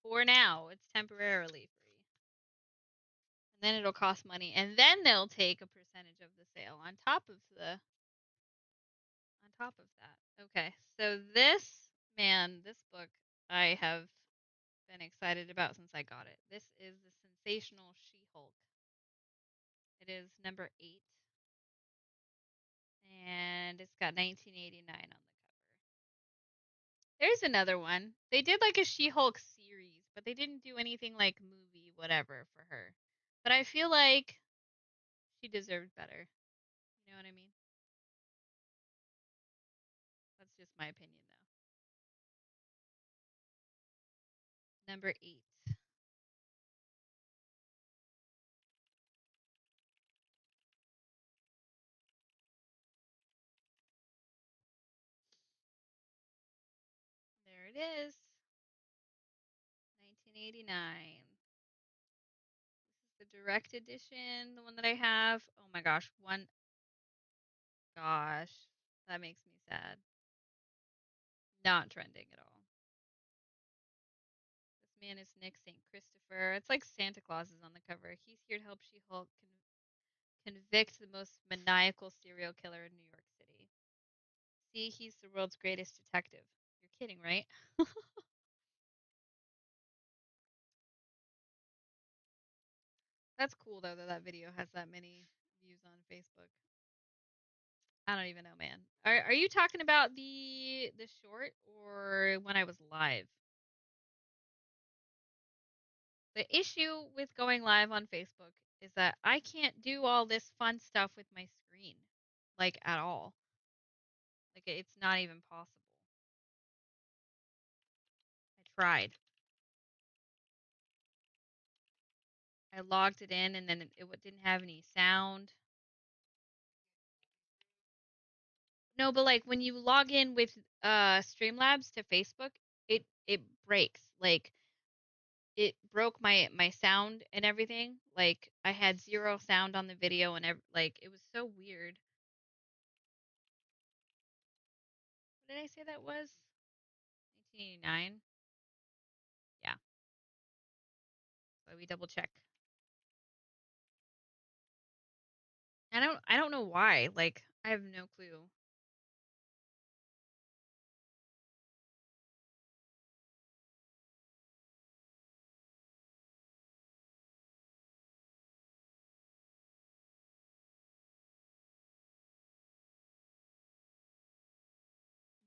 For now, it's temporarily free. And then it'll cost money, and then they'll take a percentage of the sale on top of that. Okay, so this book I have been excited about since I got it. This is the Sensational She-Hulk. It is number 8, and it's got 1989 on the cover. There's another one. They did like a She-Hulk series, but they didn't do anything like movie whatever for her. But I feel like she deserved better. You know what I mean? That's just my opinion though. Number 8. There it is. 1989. This is the direct edition, the one that I have. Oh my gosh, gosh. That makes me sad. Not trending at all. This man is Nick St. Christopher. It's like Santa Claus is on the cover. He's here to help She-Hulk convict the most maniacal serial killer in New York City. See, he's the world's greatest detective. You're kidding, right? That's cool though that that video has that many views on Facebook. I don't even know, man. Are you talking about the short or when I was live? The issue with going live on Facebook is that I can't do all this fun stuff with my screen, like at all. Like it's not even possible. I tried. I logged it in and then it didn't have any sound. No, but like when you log in with Streamlabs to Facebook, it breaks. Like it broke my sound and everything. Like I had zero sound on the video and like it was so weird. What did I say that was? 1989. Yeah. So we double check. I don't know why. Like I have no clue.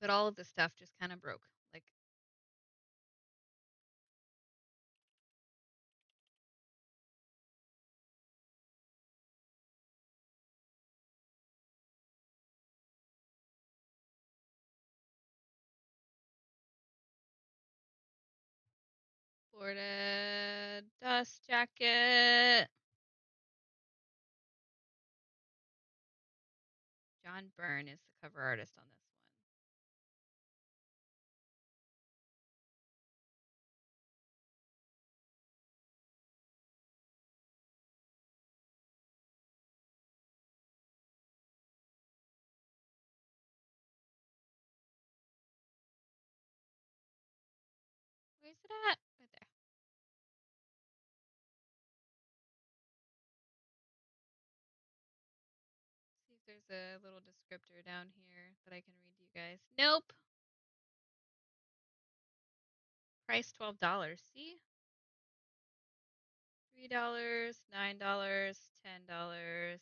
But all of the stuff just kind of broke. Like Florida dust jacket. John Byrne is the cover artist on this one. Where's it at? Right there. See if there's a little descriptor down here that I can read to you guys. Nope. Price $12. See? $3, $9, $10.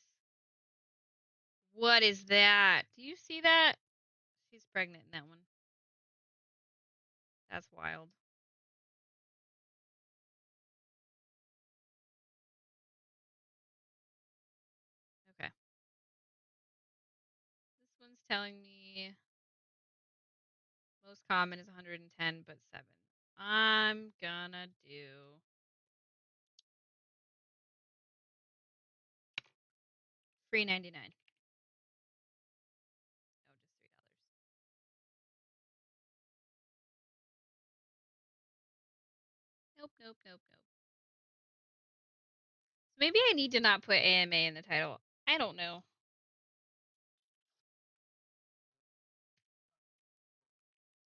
What is that? Do you see that? She's pregnant in that one. That's wild. Okay. This one's telling me most common is 110, but 7. I'm gonna do $3.99. No, just $3. Nope, nope, nope, nope. So maybe I need to not put AMA in the title. I don't know.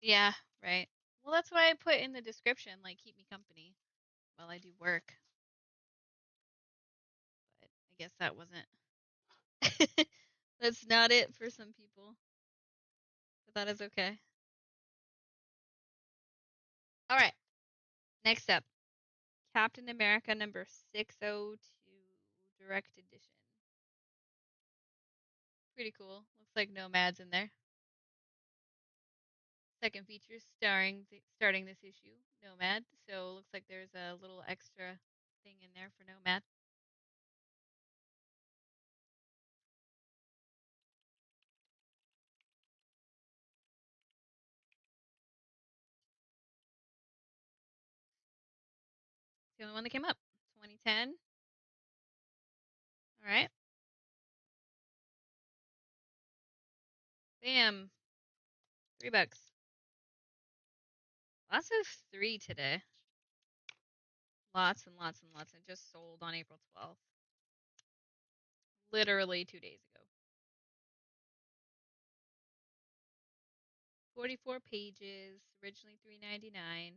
Yeah, right. Well, that's why I put in the description, like, keep me company while I do work. But I guess that wasn't. That's not it for some people. But that is okay. All right. Next up, Captain America number 602, direct edition. Pretty cool. Looks like Nomad's in there. Second feature starting this issue, Nomad. So it looks like there's a little extra thing in there for Nomad. It's the only one that came up. 2010. All right. Bam. $3. Lots of 3 today. Lots and lots and lots. It just sold on April 12th. Literally 2 days ago. 44 pages, originally $3.99.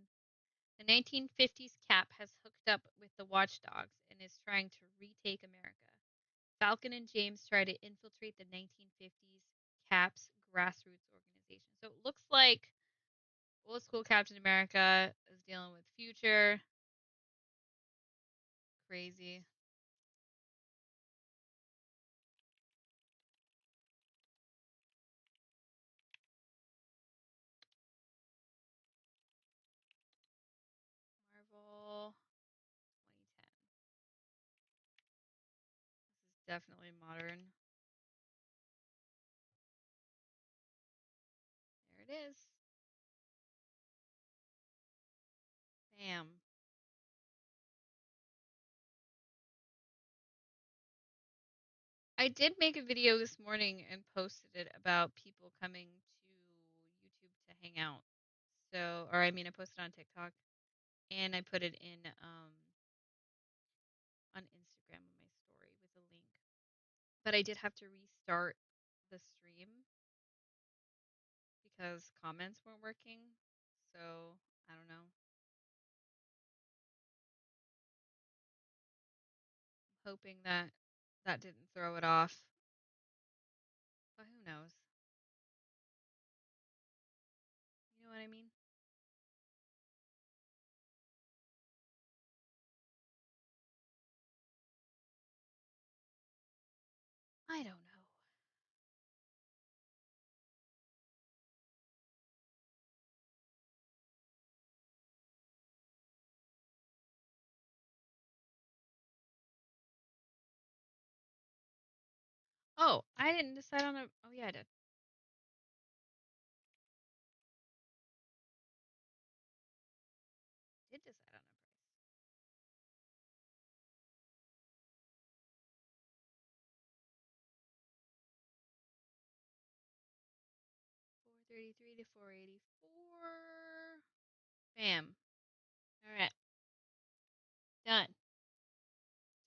The 1950s Cap has hooked up with the Watchdogs and is trying to retake America. Falcon and James try to infiltrate the 1950s Cap's grassroots organization. So it looks like old school Captain America is dealing with future. Crazy. Marvel 2010. This is definitely modern. There it is. Bam. I did make a video this morning and posted it about people coming to YouTube to hang out. So, or I mean, I posted on TikTok and I put it in on Instagram on my story with a link. But I did have to restart the stream because comments weren't working. So, I don't know. I'm hoping that that didn't throw it off. But who knows? You know what I mean? I don't know. Oh, I didn't decide on a. Oh, yeah, I did. Did decide on a price. 433 to 484. Bam. All right. Done.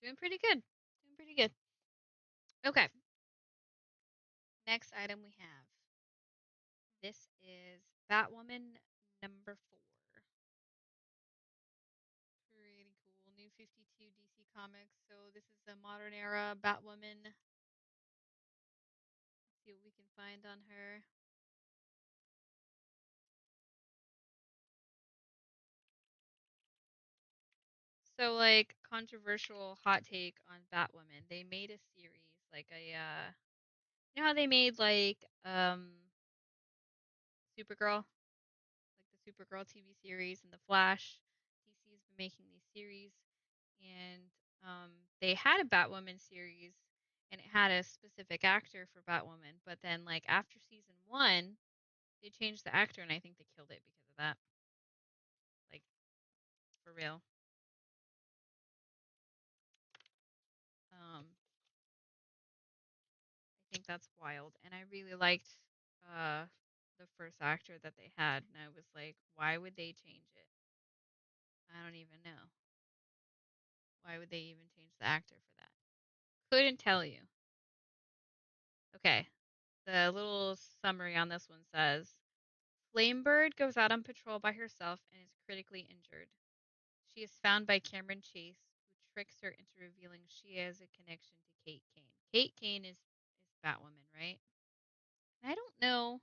Doing pretty good. Doing pretty good. Okay. Next item we have. This is Batwoman number 4. Pretty cool. New 52 DC Comics. So this is a modern era Batwoman. Let's see what we can find on her. So like controversial hot take on Batwoman. They made a series like a you know how they made like Supergirl, like the Supergirl TV series and the Flash. DC's been making these series and they had a Batwoman series and it had a specific actor for Batwoman, but then like after season 1, they changed the actor and I think they killed it because of that. Like for real. Um that's wild. And I really liked uh the first actor that they had, and I was like, why would they change it? I don't even know. Why would they even change the actor for that? Couldn't tell you. Okay. The little summary on this one says Flamebird goes out on patrol by herself and is critically injured. She is found by Cameron Chase, who tricks her into revealing she has a connection to Kate Kane. Kate Kane is Batwoman, right? I don't know.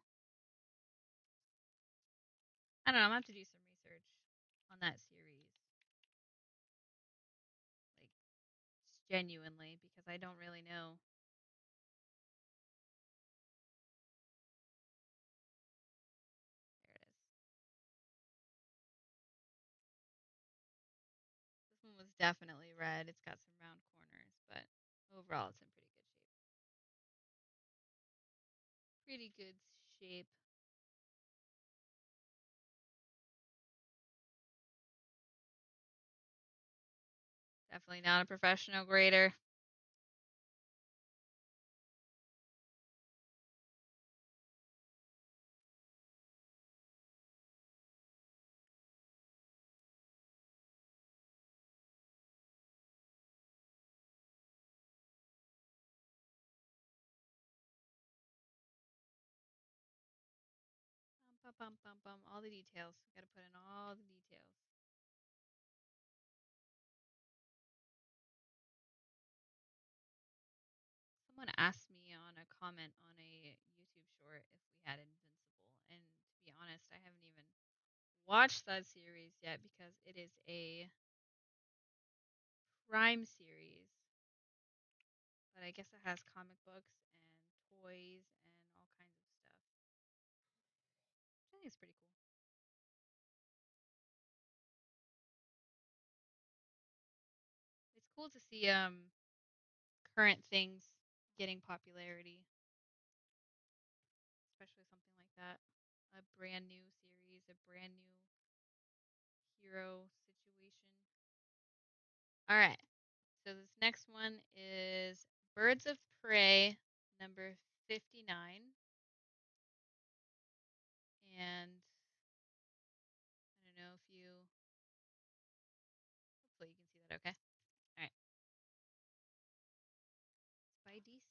I don't know. I'm gonna have to do some research on that series, like genuinely, because I don't really know. There it is. This one was definitely red. It's got some round corners, but overall, it's in pretty good shape. Pretty good shape. Definitely not a professional grader. Bum, bum, bum, bum, all the details. We gotta put in all the details. Someone asked me on a comment on a YouTube short if we had Invincible, and to be honest, I haven't even watched that series yet because it is a Prime series. But I guess it has comic books and toys and all kinds of stuff. Which I think is pretty cool. It's cool to see current things getting popularity, especially something like that. A brand new series, a brand new hero situation. All right. So this next one is Birds of Prey number 59. And I don't know if you, hopefully you can see that okay. All right. It's by DC.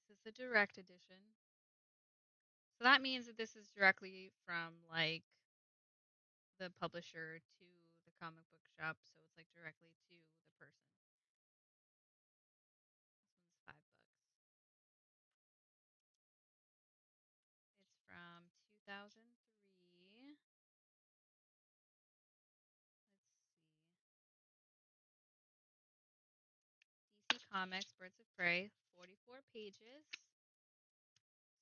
This is a direct edition. So that means that this is directly from like the publisher to the comic book shop. So it's like directly to the person. This one's $5. It's from 2003. Let's see. DC Comics, Birds of Prey, 44 pages.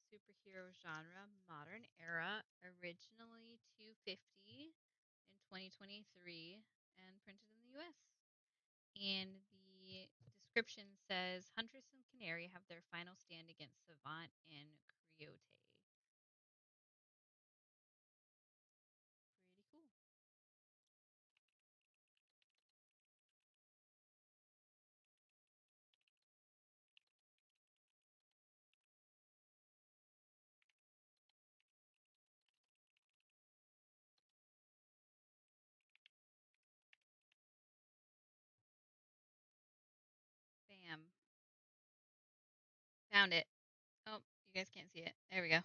Superhero genre, modern era, originally 250 in 2023 and printed in the US. And the description says Huntress and Canary have their final stand against Savant and Coyote. Pretty cool. Bam. Found it. Oh, you guys can't see it. There we go.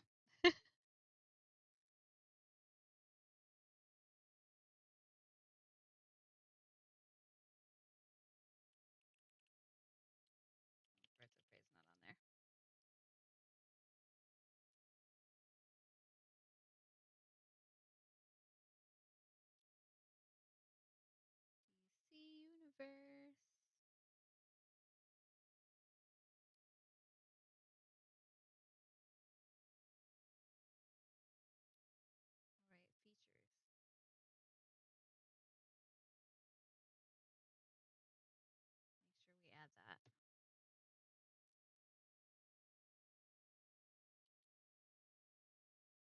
Birds of Prey's not on there. DC Universe.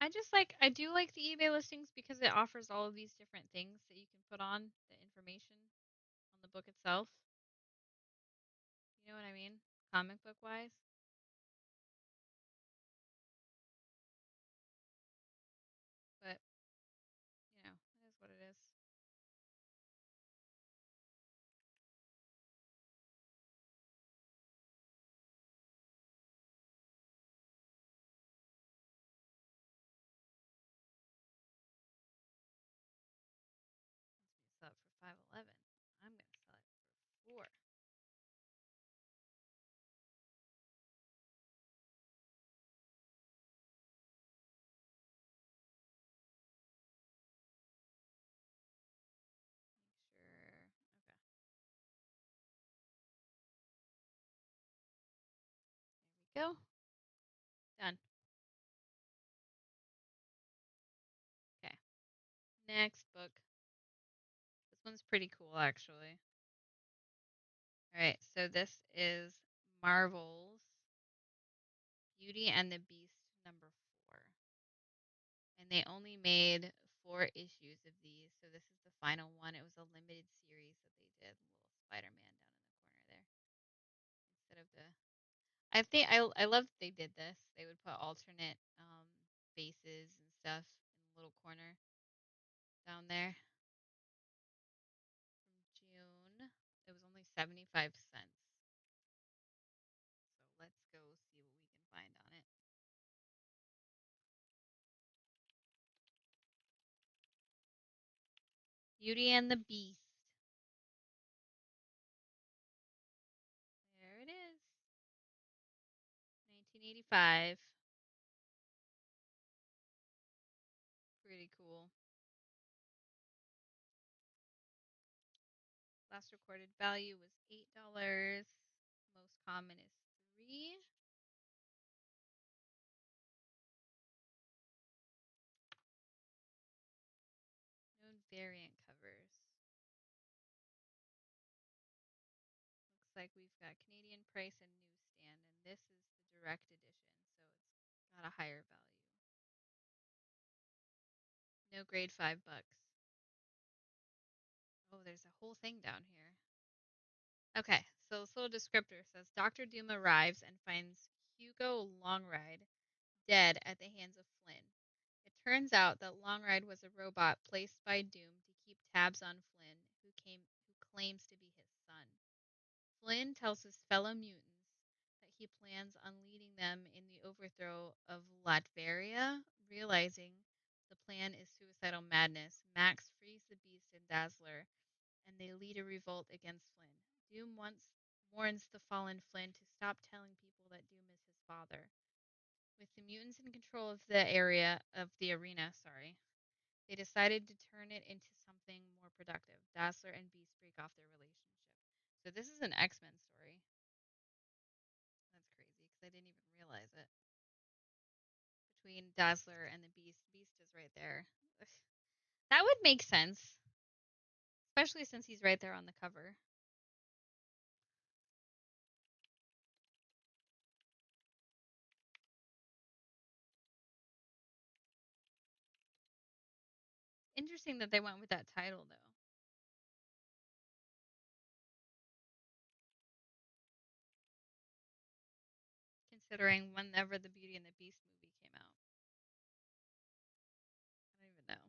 I do like the eBay listings because it offers all of these different things that you can put on the information on the book itself. You know what I mean? Comic book wise. But, it is what it is. Must be sell it for 5.11. I'm gonna sell it for 4. Make sure. Okay. There we go. Done. Okay. Next book. This one's pretty cool actually. All right. So this is Marvel's Beauty and the Beast #4. And they only made 4 issues of these. So this is the final one. It was a limited series that they did. Little Spider-Man down in the corner there. Instead of the I love that they did this. They would put alternate faces and stuff in the little corner down there from June. It was only 75 cents. So let's go see what we can find on it. Beauty and the Beast. There it is. 1985. Pretty cool. Last recorded value was $8. Most common is 3. Known variant covers. Looks like we've got Canadian price and newsstand, and this is the direct edition, so it's got a higher value. No grade 5 bucks. Oh, there's a whole thing down here. Okay, so this little descriptor says Dr. Doom arrives and finds Hugo Longride dead at the hands of Flynn. It turns out that Longride was a robot placed by Doom to keep tabs on Flynn, who claims to be his son. Flynn tells his fellow mutants that he plans on leading them in the overthrow of Latveria. Realizing the plan is suicidal madness, Max frees the Beast and Dazzler, and they lead a revolt against Flynn. Doom once warns the fallen Flynn to stop telling people that Doom is his father. With the mutants in control of the arena, they decided to turn it into something more productive. Dazzler and Beast break off their relationship. So this is an X-Men story. That's crazy because I didn't even realize it. Between Dazzler and the Beast, Beast is right there. That would make sense, especially since he's right there on the cover. Interesting that they went with that title though. Considering whenever the Beauty and the Beast movie came out. I don't even know.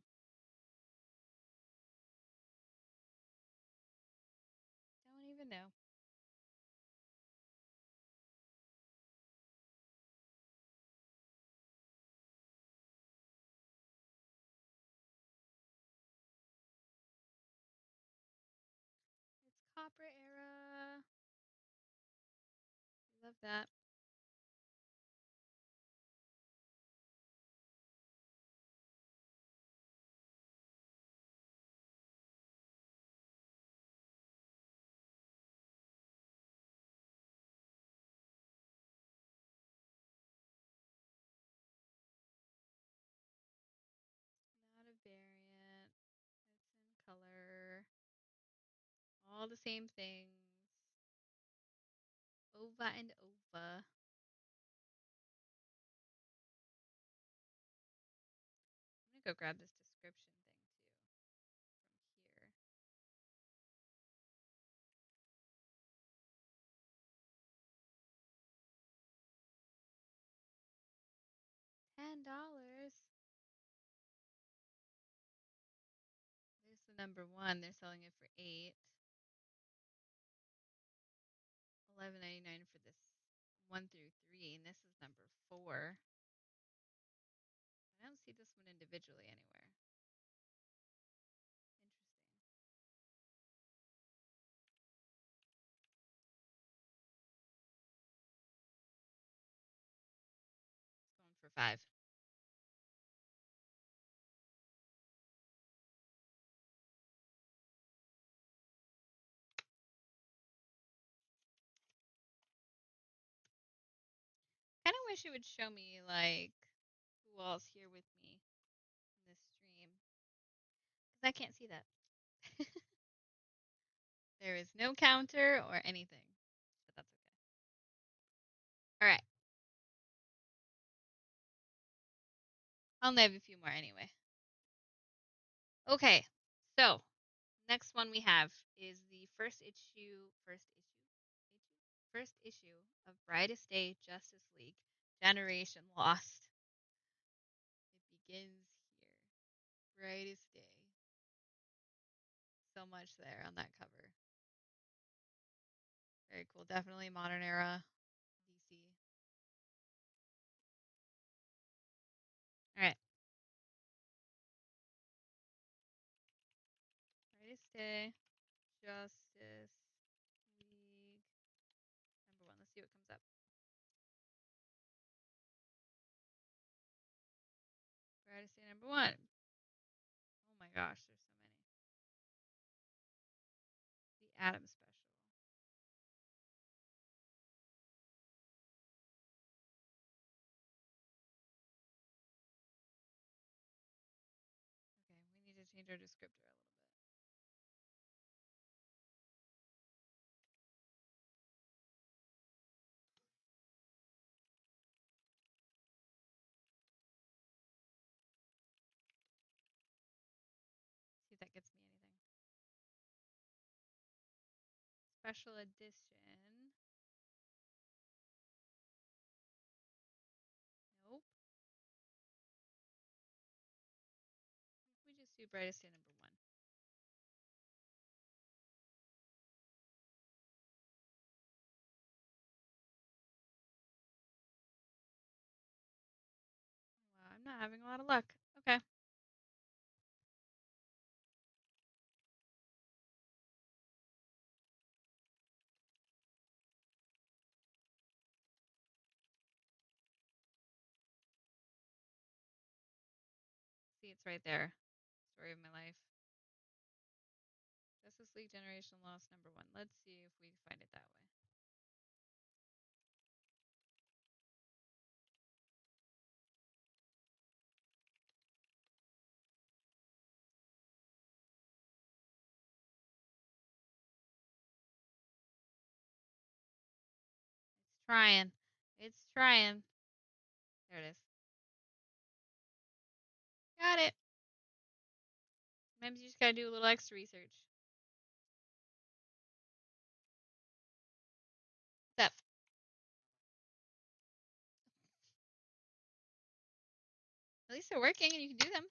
Don't even know. It's Copper Era. Love that. Not a variant. It's in color. All the same things. Ova and Ova. gonna go grab this description thing too from here. $10. There's the number one. They're selling it for $8. $11.99 for this 1 through 3, and this is number 4. I don't see this one individually anywhere. Interesting. It's going for 5. Kind of wish it would show me like who all's here with me in this stream, because I can't see that. There is no counter or anything, but that's okay. All right. I'll only have a few more anyway. Okay. So, next one we have is the first issue of Brightest Day Justice League Generation Lost. It begins here. Brightest Day. So much there on that cover. Very cool. Definitely modern era DC. All right. Brightest Day Justice League number 1. Let's see what comes up. Brightest Day number 1. Oh my gosh, there's so many. The Adam Special. Okay, we need to change our descriptor a little bit. See if that gets me anything. Special edition. Nope. We just do Brightest Day number 1. Wow, I'm not having a lot of luck. Okay. See, it's right there. Story of my life. Justice League Generation Lost number 1. Let's see if we find it that way. It's trying. It's trying. There it is. Got it. Sometimes you just gotta do a little extra research. What's up? At least they're working and you can do them.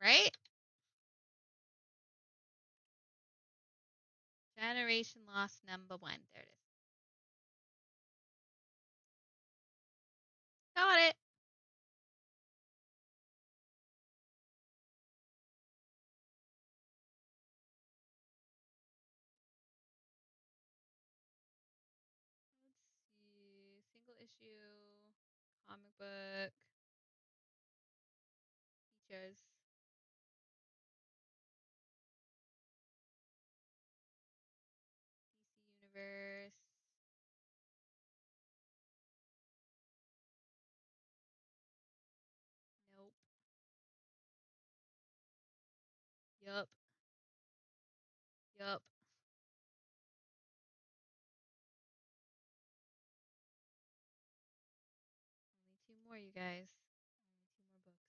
Right? Generation Lost number 1. There it is. Got it. Let's see. Single issue. Comic book. Features. DC Universe. Nope. Yup. Yup. Only two more, you guys. Only two more books.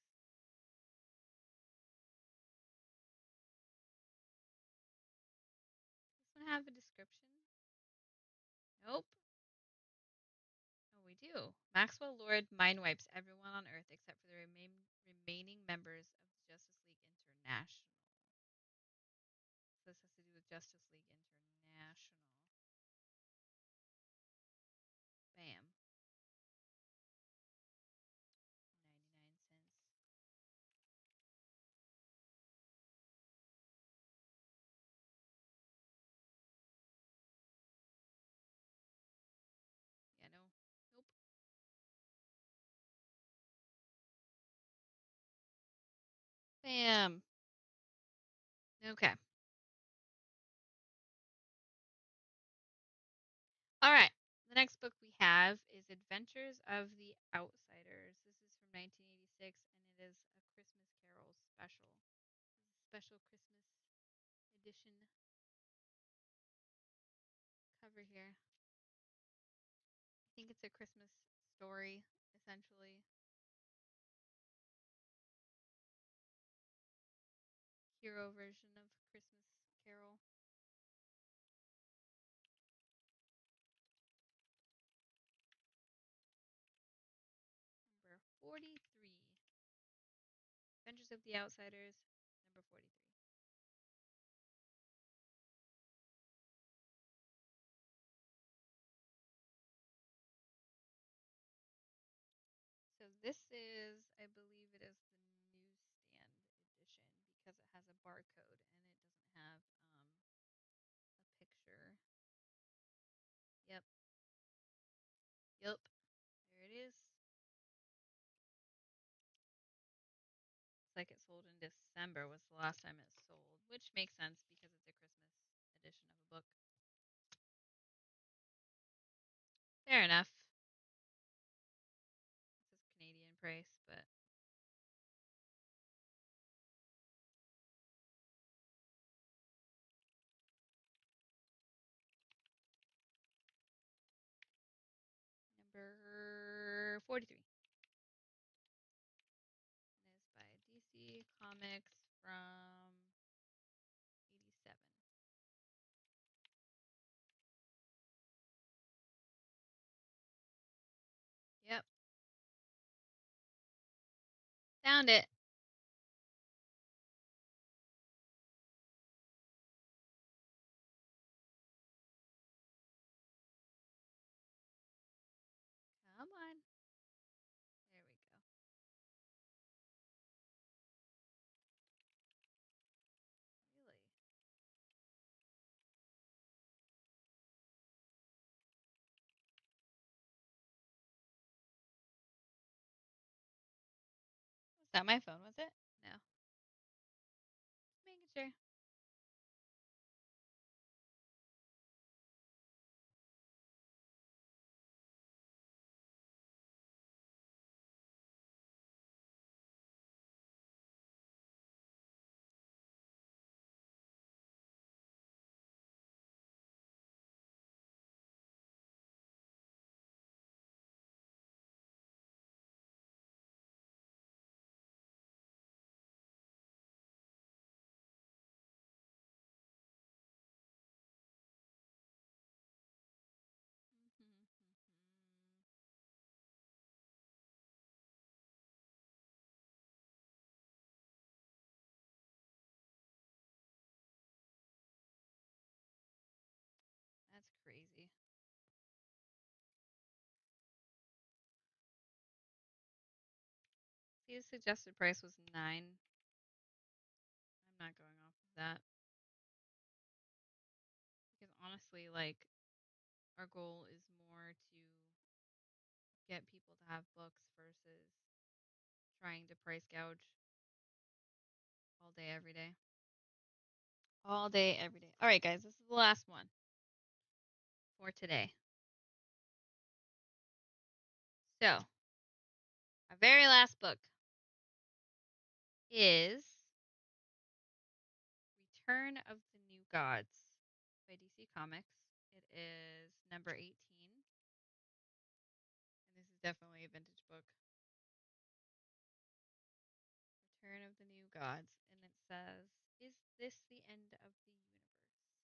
Does this one have a description? Nope. Oh, we do. Maxwell Lord mind wipes everyone on Earth except for the remaining members of the Justice League International. So this has to do with Justice League International. Bam. 99 cents. Yeah, no. Nope. Bam. Okay. All right. The next book we have is Adventures of the Outsiders. This is from 1986, and it is a Christmas Carol special. This is a special Christmas edition cover here. I think it's a Christmas story, essentially. Hero version of Christmas Carol. Number 43. Adventures of the Outsiders, number 43. So this is, I believe it is the newsstand edition because it has a barcode and it doesn't have a picture. Yep. Yep. There it is. Looks like it sold in December was the last time it sold, which makes sense because it's a Christmas edition of a book. Fair enough. This is Canadian price, but number 43. It is by DC Comics from 87. Yep. Found it. Come on. There we go. Really? Was that my phone, was it? No. Just making sure. That's crazy. See, the suggested price was 9. I'm not going off of that because honestly, like, our goal is more to get people to have books versus trying to price gouge all day, every day. All day, every day. All right, guys, this is the last one for today. So, our very last book is Return of the New Gods by DC Comics. It is number 18, and this is definitely a vintage book. Return of the New Gods, and it says, "Is this the end of the universe?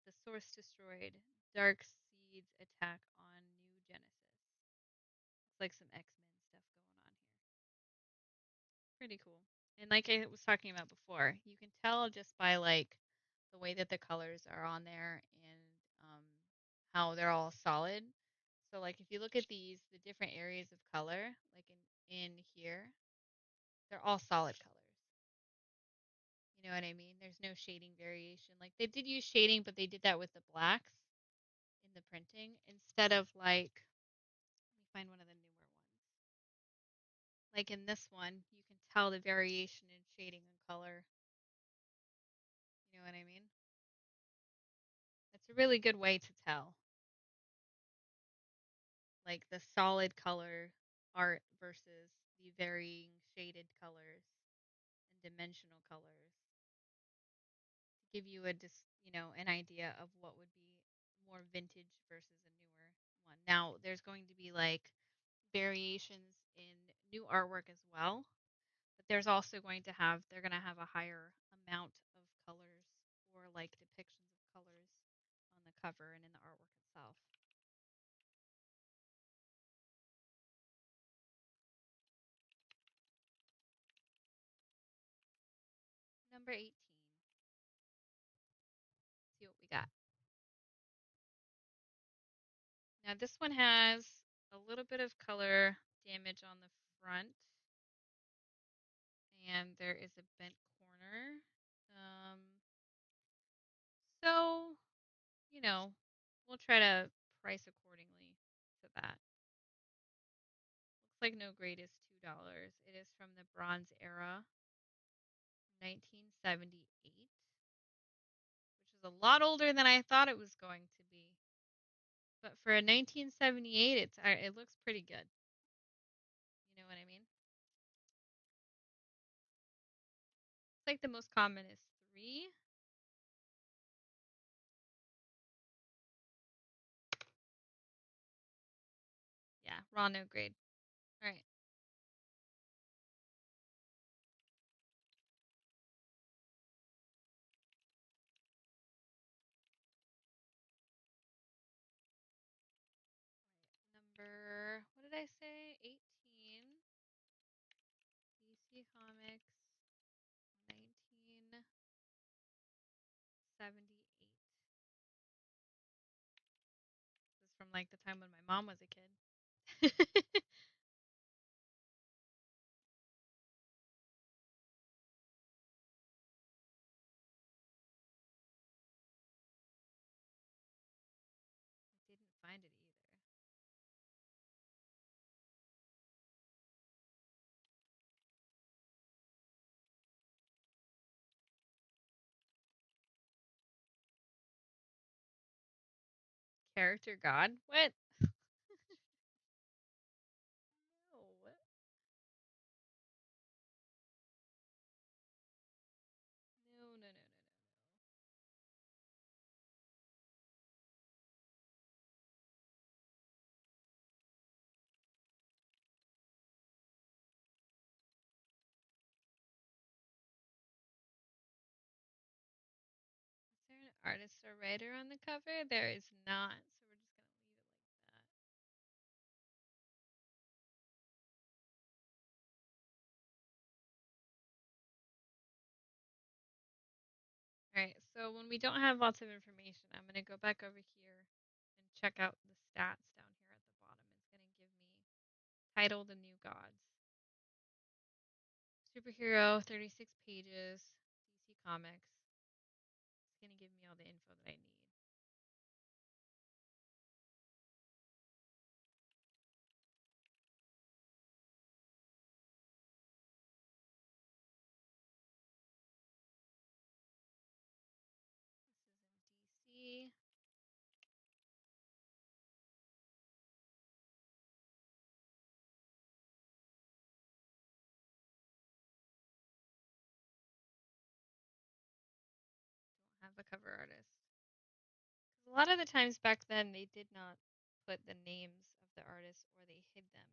The source destroyed. Dark seeds attack on New Genesis." It's like some X-Men stuff going on here. Pretty cool. And like I was talking about before, you can tell just by like the way that the colors are on there and how they're all solid. So like if you look at these, the different areas of color, like in here, they're all solid colors. You know what I mean? There's no shading variation. Like they did use shading, but they did that with the blacks in the printing instead of like, let me find one of the newer ones. Like in this one, you can tell the variation in shading and color. You know what I mean? It's a really good way to tell, like the solid color art versus the varying shaded colors and dimensional colors to give you a an idea of what would be more vintage versus a newer one. Now, there's going to be like variations in new artwork as well, but there's also they're going to have a higher amount of colors or like depictions of colors on the cover and in the artwork itself. Number 18. See what we got. Now this one has a little bit of color damage on the front, and there is a bent corner. Um, so, you know, we'll try to price accordingly to that. Looks like no grade is $2. It is from the Bronze Era, 1978, which is a lot older than I thought it was going to be. But for a 1978, it looks pretty good. You know what I mean? It's like the most common is 3. Yeah, raw no grade. All right. Number, what did I say? 18. DC Comics, 1978. This is from like the time when my mom was a kid. I didn't find it either. Character God? What? No. No, no, no, no, no, no. Is there an artist or writer on the cover? There is not, so we're just going to leave it like that. All right, so when we don't have lots of information, I'm going to go back over here and check out the stats down here at the bottom. It's going to give me title The New Gods. Superhero, 36 pages, DC Comics. It's going to give me all the info that I need. This is in DC. cover artist. 'Cause a lot of the times back then, they did not put the names of the artists or they hid them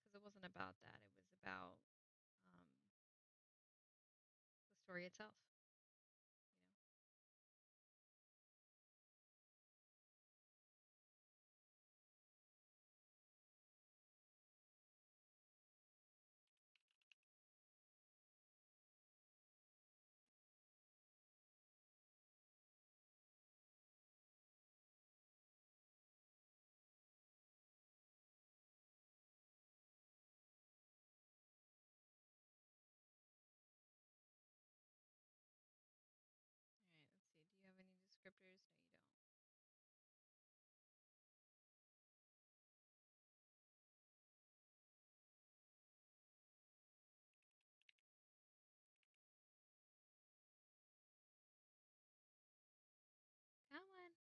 because it wasn't about that. It was about um, the story itself. You know. All right, let's see. Do you have any descriptors? No, you don't. Come on.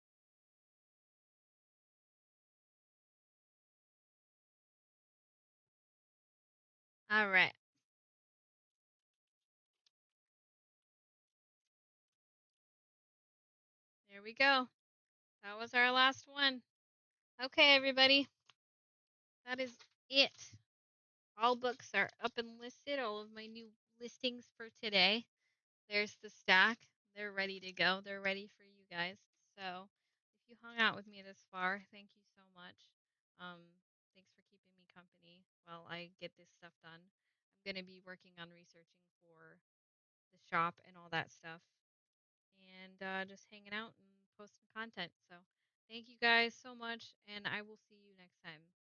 All right. There we go. That was our last one. Okay, everybody. That is it. All books are up and listed. All of my new listings for today. There's the stack. They're ready to go. They're ready for you guys. So if you hung out with me this far, thank you so much. Um, thanks for keeping me company while I get this stuff done. I'm going to be working on researching for the shop and all that stuff and just hanging out and posting content. So thank you guys so much, and I will see you next time.